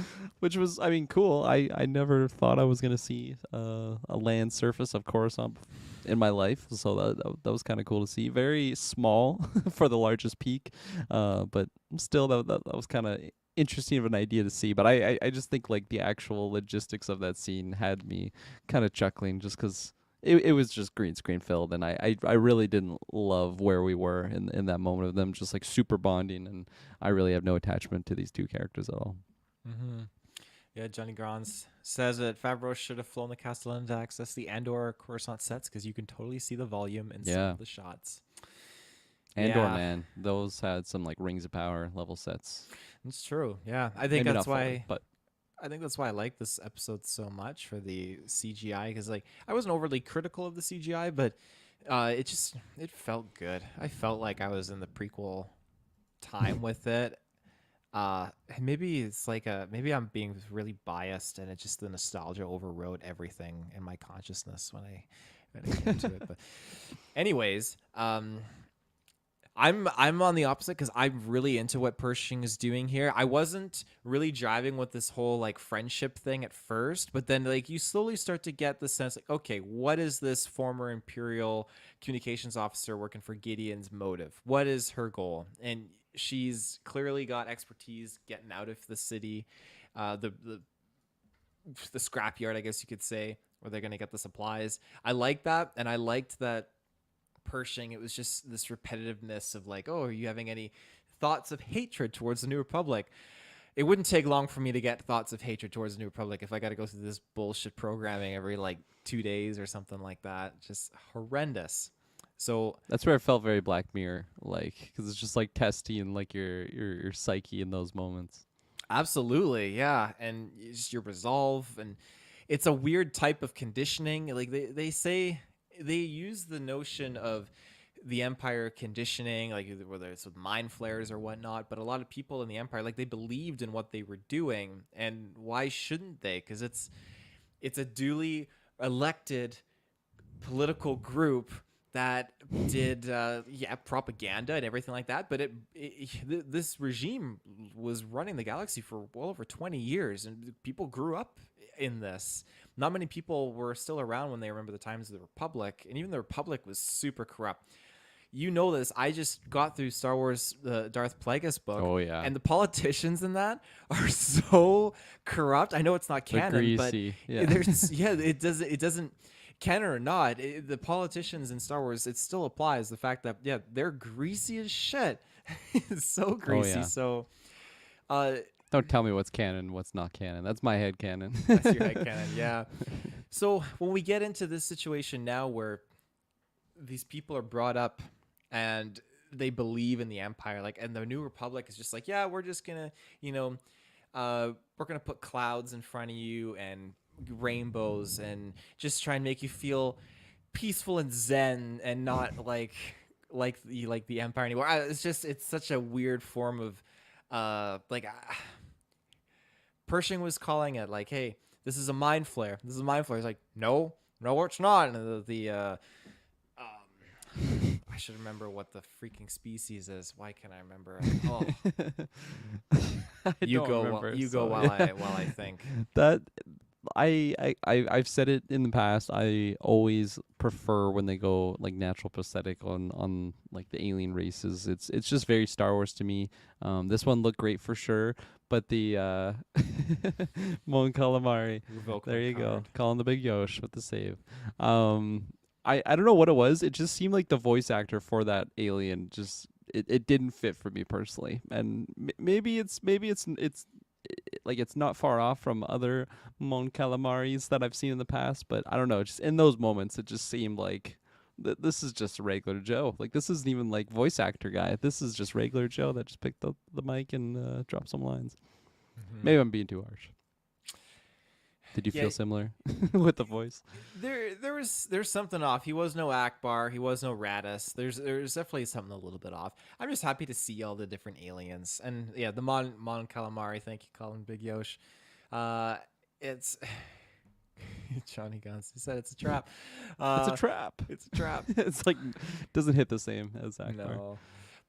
which was, I mean, cool. I never thought I was gonna see a land surface of Coruscant in my life, so that was kind of cool to see. Very small for the largest peak, but still that was kind of interesting of an idea to see. But I just think like the actual logistics of that scene had me kind of chuckling just because it was just green screen filled, and I really didn't love where we were in that moment of them just like super bonding, and I really have no attachment to these two characters at all. Mm-hmm. Yeah, Johnny Grans says that Favreau should have flown the Castellan to access the Andor Coruscant sets because you can totally see the volume in some of the shots. Andor, man, those had some like Rings of Power level sets. It's true. Yeah, I think Maybe that's why. but I think that's why I like this episode so much for the CGI because like I wasn't overly critical of the CGI, but it felt good. I felt like I was in the prequel time with it. Maybe it's like maybe I'm being really biased and it's just the nostalgia overrode everything in my consciousness when I came to it. But anyways, I'm on the opposite because I'm really into what Pershing is doing here. I wasn't really driving with this whole like friendship thing at first, but then like you slowly start to get the sense like, okay, what is this former Imperial communications officer working for Gideon's motive? What is her goal? And she's clearly got expertise getting out of the city, the scrapyard, I guess you could say, where they're gonna get the supplies. I like that, and I liked that Pershing. It was just this repetitiveness of like, oh, are you having any thoughts of hatred towards the New Republic? It wouldn't take long for me to get thoughts of hatred towards the New Republic if I got to go through this bullshit programming every like 2 days or something like that. Just horrendous. So that's where it felt very Black Mirror, like, because it's just like testing like your psyche in those moments. Absolutely, yeah, and it's your resolve, and it's a weird type of conditioning. Like they say, they use the notion of the Empire conditioning, like whether it's with mind flayers or whatnot. But a lot of people in the Empire, like they believed in what they were doing, and why shouldn't they? Because it's a duly elected political group that did propaganda and everything like that, but this regime was running the galaxy for well over 20 years, and people grew up in this. Not many people were still around when they remember the times of the Republic, and even the Republic was super corrupt. You know this. I just got through Star Wars, the Darth Plagueis book. Oh yeah, and the politicians in that are so corrupt. I know it's not canon, but it doesn't. Canon or not, the politicians in Star Wars, it still applies. The fact that they're greasy as shit. It's so greasy. Oh, yeah. So Don't tell me what's canon, what's not canon. That's my head canon. That's your headcanon, yeah. So when we get into this situation now where these people are brought up and they believe in the Empire, like, and the New Republic is just like, yeah, we're just gonna, you know, we're gonna put clouds in front of you and rainbows and just try and make you feel peaceful and zen and not like the Empire anymore. It's just it's such a weird form of Pershing was calling it like, hey, this is a mind flare. This is a mind flare. He's like, no, no, it's not. And I should remember what the freaking species is. Why can't I remember it? Oh, I you don't go. remember, You so, go while yeah. I think. That I've said it in the past. I always prefer when they go like natural prosthetic on like the alien races. It's just very Star Wars to me. This one looked great for sure, but the Mon Calamari. Revoke There my you go. card. Calling the big Yosh with the save. I don't know what it was. It just seemed like the voice actor for that alien just it didn't fit for me personally. And maybe it's like it's not far off from other Mon Calamaris that I've seen in the past, but I don't know. Just in those moments, it just seemed like this is just a regular Joe. Like this isn't even like voice actor guy. This is just regular Joe that just picked up the mic and dropped some lines. Mm-hmm. Maybe I'm being too harsh. Did you Yeah, feel similar with the voice? there's something off. He was no Akbar. He was no Radis. There's definitely something a little bit off. I'm just happy to see all the different aliens and yeah, the Mon Calamari. Thank you, Colin Big Yosh. It's Johnny Guns. He said it's a trap. It's a Uh, trap. it's a trap. It's like doesn't hit the same as Akbar. No,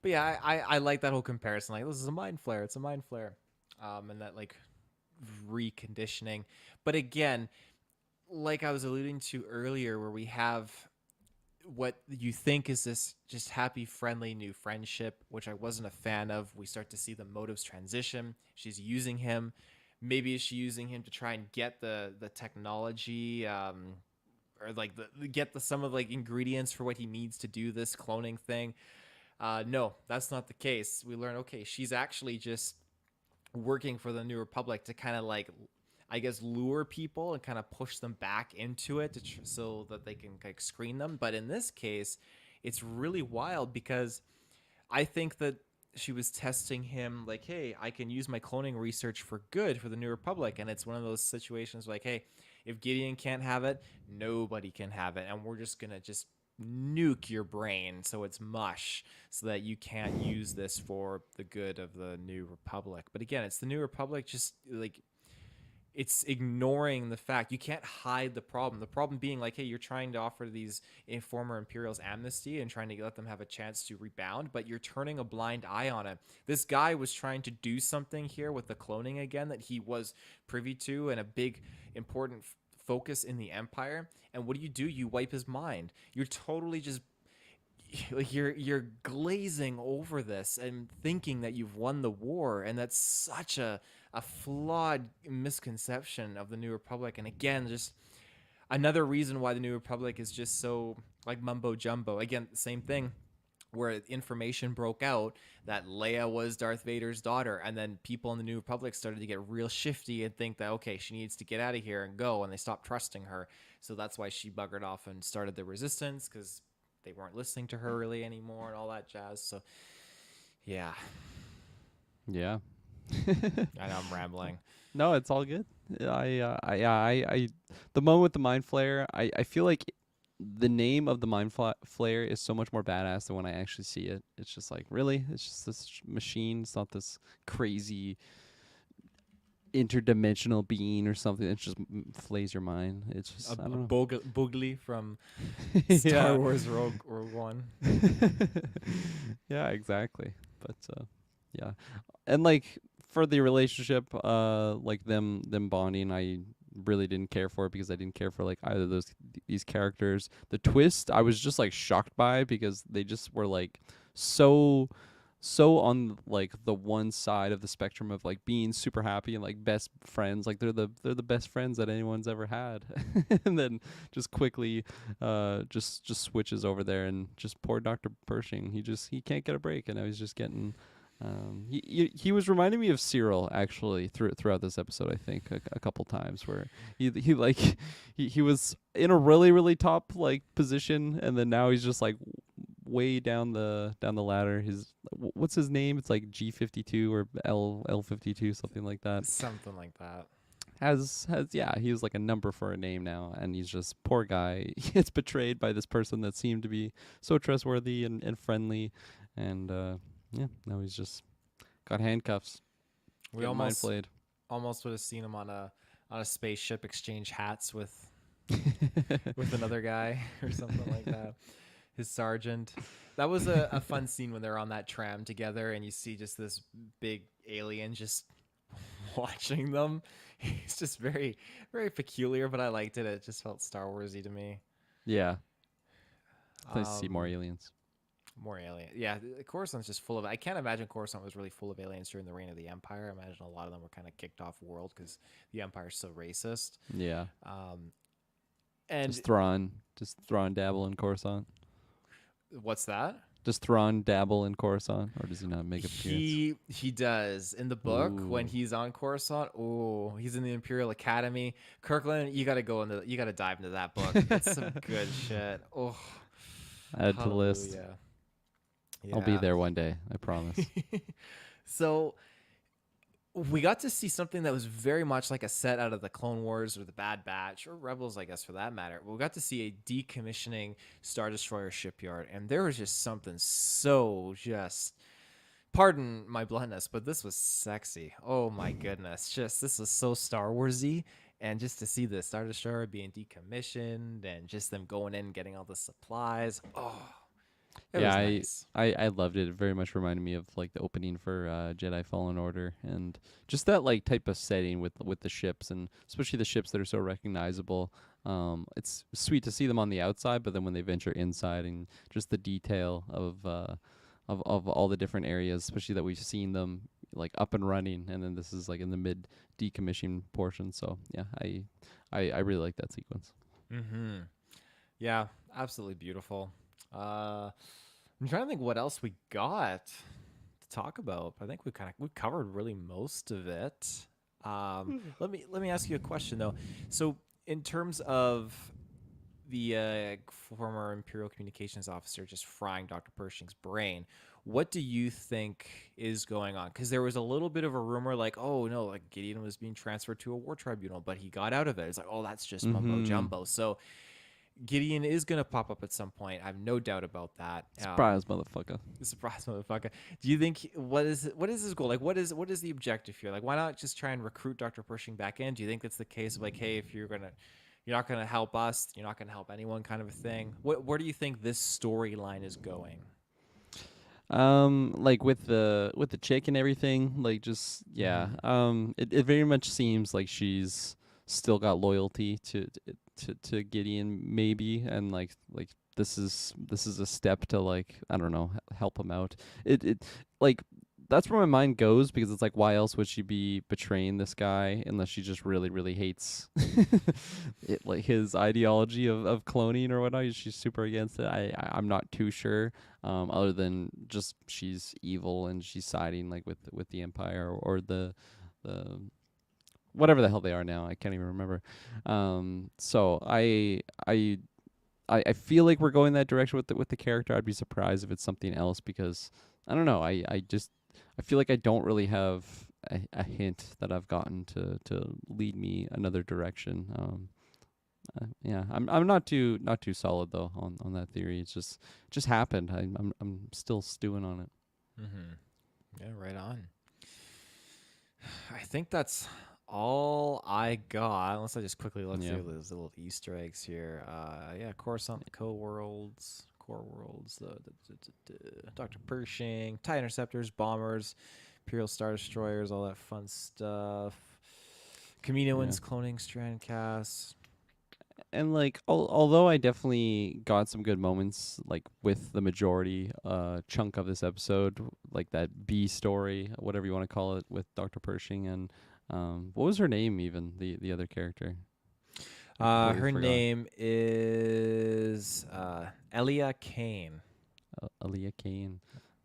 but yeah, I like that whole comparison. Like this is a mind flare. It's a mind flare. And that like reconditioning. But again, like I was alluding to earlier, where we have what you think is this just happy, friendly new friendship, which I wasn't a fan of. We start to see the motives transition. She's using him. Maybe is she using him to try and get the technology, or like get the some of like ingredients for what he needs to do this cloning thing. No, that's not the case. We learn, okay, she's actually just working for the New Republic to kind of like, I guess, lure people and kind of push them back into it so that they can like screen them. But in this case, it's really wild because I think that she was testing him like, hey, I can use my cloning research for good for the New Republic. And it's one of those situations like, hey, if Gideon can't have it, nobody can have it. And we're just going to just nuke your brain so it's mush so that you can't use this for the good of the New Republic. But again, it's the New Republic just like it's ignoring the fact you can't hide the problem. The problem being like, hey, you're trying to offer these former Imperials amnesty and trying to let them have a chance to rebound, but you're turning a blind eye on it. This guy was trying to do something here with the cloning again that he was privy to and a big important focus in the Empire. And what do? You wipe his mind. You're totally just like you're glazing over this and thinking that you've won the war, and that's such a flawed misconception of the New Republic. And again, just another reason why the New Republic is just so like mumbo jumbo. Again, same thing where information broke out that Leia was Darth Vader's daughter, and then people in the New Republic started to get real shifty and think that okay, she needs to get out of here and go, and they stopped trusting her. So that's why she buggered off and started the Resistance, because they weren't listening to her really anymore and all that jazz. So yeah, Yeah. I know I'm rambling. No, it's all good. I the moment with the mind flare, I feel like the name of the flare is so much more badass than when I actually see it. It's just like, really? It's just this machine. It's not this crazy interdimensional being or something. It just flays your mind. It's just, I don't know. Boogly from Yeah. Star Wars Rogue One. Yeah, exactly. But yeah, and like for the relationship, like them bonding, I really didn't care for it because I didn't care for like either of these characters. The twist I was just like shocked by because they just were like so on like the one side of the spectrum of like being super happy and like best friends, like they're the best friends that anyone's ever had. And then just quickly just switches over there, and just poor Dr. Pershing, he can't get a break, and now he's just getting He was reminding me of Cyril actually throughout this episode. I think a couple times where he like he was in a really top like position, and then now he's just like way down the ladder. What's his name? It's like G52 or L52, something like that. Something like that. Has yeah, he was like a number for a name now, and he's just poor guy. He gets betrayed by this person that seemed to be so trustworthy and friendly, and yeah, now he's just got handcuffs. We Getting mind flayed. almost would have seen him on a spaceship exchange hats with another guy or something like that. His sergeant. That was a fun scene when they're on that tram together and you see just this big alien just watching them. He's just very peculiar, but I liked it. It just felt Star Warsy to me. Yeah, it's nice to see more aliens. More alien. Yeah, Coruscant's just full of. I can't imagine Coruscant was really full of aliens during the reign of the Empire. I imagine a lot of them were kind of kicked off world because the Empire's so racist. Yeah, And just Thrawn dabble in Coruscant. what's that? Does Thrawn dabble in Coruscant, or does he not make appearance? He does in the book when Ooh. he's on Coruscant. Oh, he's in the Imperial Academy. Kirklin, you got to you got to dive into that book. It's some good shit. Oh, Add to the list. hallelujah. I'll be Yeah. there one day. I promise. So we got to see something that was very much like a set out of the Clone Wars or the Bad Batch or Rebels, I guess, for that matter. We got to see a decommissioning Star Destroyer shipyard, and there was just something so just. Pardon my bluntness, but this was sexy. Oh my goodness. Just this was so Star Warsy. And just to see the Star Destroyer being decommissioned and just them going in and getting all the supplies. Oh, it was Yeah, nice. I loved it. It very much reminded me of like the opening for Jedi Fallen Order, and just that like type of setting with the ships, and especially the ships that are so recognizable. It's sweet to see them on the outside, but then when they venture inside, and just the detail of all the different areas, especially that we've seen them like up and running, and then this is like in the mid decommissioning portion. So yeah, I really like that sequence. Mm-hmm. Yeah, absolutely beautiful. I'm trying to think what else we got to talk about. I think we covered really most of it. Let me ask you a question though. So in terms of the former Imperial Communications Officer just frying Dr. Pershing's brain, what do you think is going on? Because there was a little bit of a rumor like, oh no, like Gideon was being transferred to a war tribunal, but he got out of it. It's like, oh, that's just mumbo jumbo. So Gideon is going to pop up at some point. I have no doubt about that. Surprise, motherfucker. Surprise, motherfucker. Do you think what is his goal? Like, what is the objective here? Like, why not just try and recruit Dr. Pershing back in? Do you think that's the case of like, hey, if you're not gonna help us, you're not gonna help anyone, kind of a thing? Where do you think this storyline is going? Like with the chick and everything, like just yeah. It very much seems like she's still got loyalty to Gideon maybe, and like this is a step to like I don't know help him out. It like that's where my mind goes, because it's like why else would she be betraying this guy unless she just really hates it, like his ideology of cloning or whatnot. She's super against it. I'm not too sure, other than just she's evil and she's siding like with the Empire or the whatever the hell they are now. I can't even remember. So I feel like we're going that direction with the character. I'd be surprised if it's something else, because I don't know. I feel like I don't really have a hint that I've gotten to lead me another direction. Yeah, I'm not too solid though on that theory. It's just happened. I'm still stewing on it. Mm-hmm. Yeah, right on. I think that's all I got. Unless I just quickly look Yeah. through those little Easter eggs here. Yeah, Coruscant, core worlds, Dr. Pershing, TIE interceptors, bombers, Imperial Star Destroyers, all that fun stuff. Kaminoans, cloning, strand casts. And like although I definitely got some good moments like with the majority chunk of this episode, like that B story, whatever you want to call it, with Dr. Pershing and what was her name even, the other character? Her forgot. name is Elia Kane. Aaliyah Kane.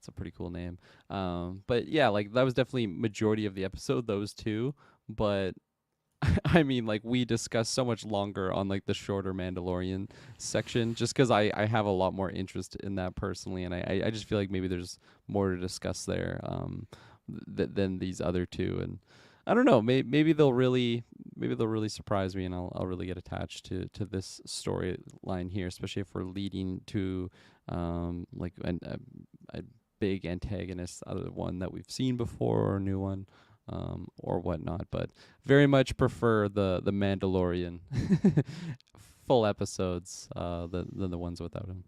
a pretty cool name. But yeah, like that was definitely majority of the episode, those two. But I mean, like we discussed so much longer on like the shorter Mandalorian section, just because I have a lot more interest in that personally, and I just feel like maybe there's more to discuss there than these other two, and I don't know, maybe they'll really surprise me, and I'll really get attached to this storyline here, especially if we're leading to like a big antagonist, other one that we've seen before or a new one. Or whatnot, but very much prefer the Mandalorian full episodes than the ones without him.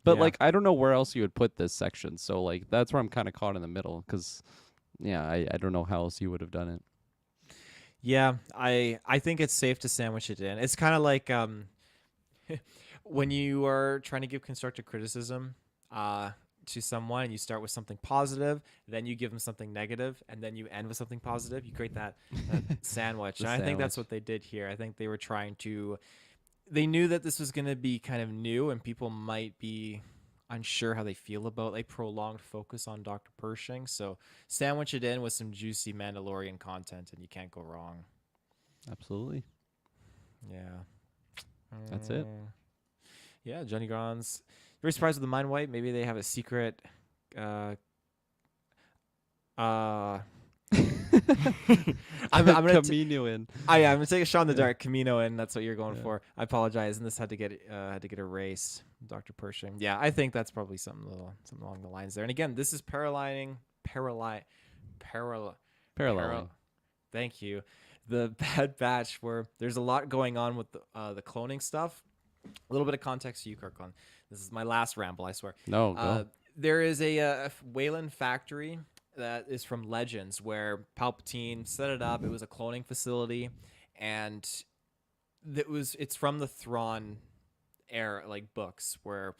But Yeah. like, I don't know where else you would put this section, so like that's where I'm kind of caught in the middle, because yeah, I don't know how else you would have done it. Yeah, I think it's safe to sandwich it in. It's kind of like when you are trying to give constructive criticism to someone, and you start with something positive, then you give them something negative, and then you end with something positive. You create that sandwich. The And I think that's sandwich. what they did here. I think they were trying to. They knew that this was going to be kind of new, and people might be unsure how they feel about like prolonged focus on Dr. Pershing. So sandwich it in with some juicy Mandalorian content, and you can't go wrong. Absolutely, Yeah. that's it. Yeah, Johnny Grons. Very surprised with the mind wipe. Maybe they have a secret. Uh, uh, I'm gonna. Camino in. I'm gonna take a shot in the Yeah. dark. Camino, and that's what you're going Yeah. for. I apologize, and this had to get erased. Dr. Pershing. Yeah, I think that's probably something along the lines there. And again, this is paralleling. Paralleling. Thank you. The Bad Batch, where there's a lot going on with the cloning stuff. A little bit of context to you, Kirklin. This is my last ramble, I swear. No, go. There is a Wayland factory that is from Legends where Palpatine set it up. It was a cloning facility, and it's from the Thrawn era, like books, where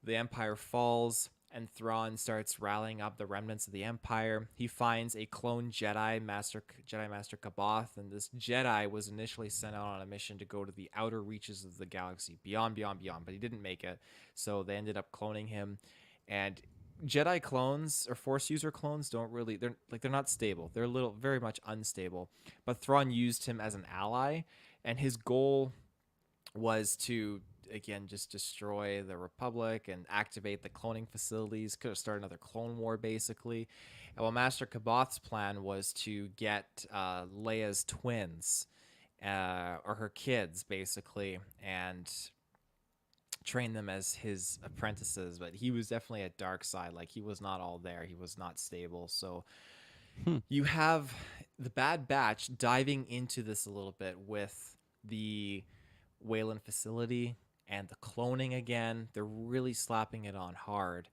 the Empire falls and Thrawn starts rallying up the remnants of the Empire. He finds a clone Jedi Master Kaboth, and this Jedi was initially sent out on a mission to go to the outer reaches of the galaxy, beyond, but he didn't make it. So they ended up cloning him. And Jedi clones or Force user clones they're not stable. They're very much unstable. But Thrawn used him as an ally, and his goal was to again just destroy the Republic and activate the cloning facilities. Could have started another clone war basically. And while Master Kaboth's plan was to get Leia's twins or her kids basically, and train them as his apprentices. But he was definitely a dark side. Like he was not all there. He was not stable. So you have the Bad Batch diving into this a little bit with the Wayland facility and the cloning again. They're really slapping it on hard.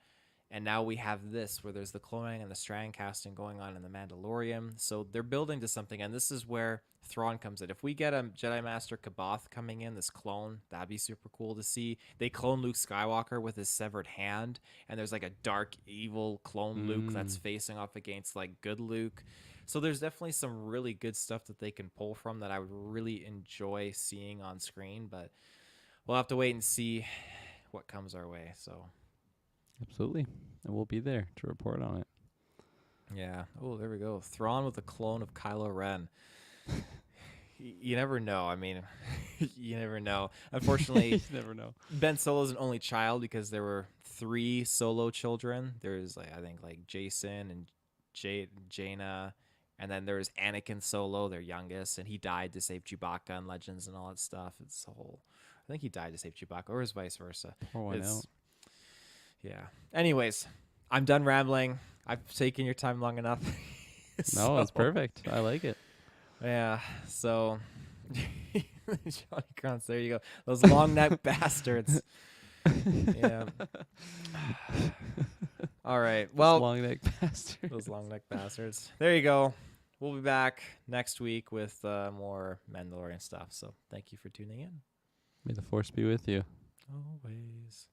And now we have this where there's the cloning and the strand casting going on in the Mandalorian. So they're building to something. And this is where Thrawn comes in. If we get a Jedi Master Kaboth coming in, this clone, that'd be super cool to see. They clone Luke Skywalker with his severed hand. And there's like a dark, evil clone Luke that's facing off against like good Luke. So there's definitely some really good stuff that they can pull from that I would really enjoy seeing on screen. But we'll have to wait and see what comes our way. So Absolutely. And we'll be there to report on it. yeah. Oh, there we go. Thrawn with a clone of Kylo Ren. You never know. I mean, you never know. Unfortunately, You never know. Ben Solo's an only child because there were 3 Solo children. There's like I think like Jason and Jaina, and then there's Anakin Solo, their youngest, and he died to save Chewbacca and Legends and all that stuff. It's a whole. I think he died to save Chewbacca, or is vice versa. Pour one out. Yeah. Anyways, I'm done rambling. I've taken your time long enough. No, it's perfect. I like it. Yeah. So, Johnny Grunts, there you go. Those long neck bastards. Yeah. All right. Well, long neck bastard. those long neck bastards. There you go. We'll be back next week with more Mandalorian stuff. So, thank you for tuning in. May the force be with you. Always.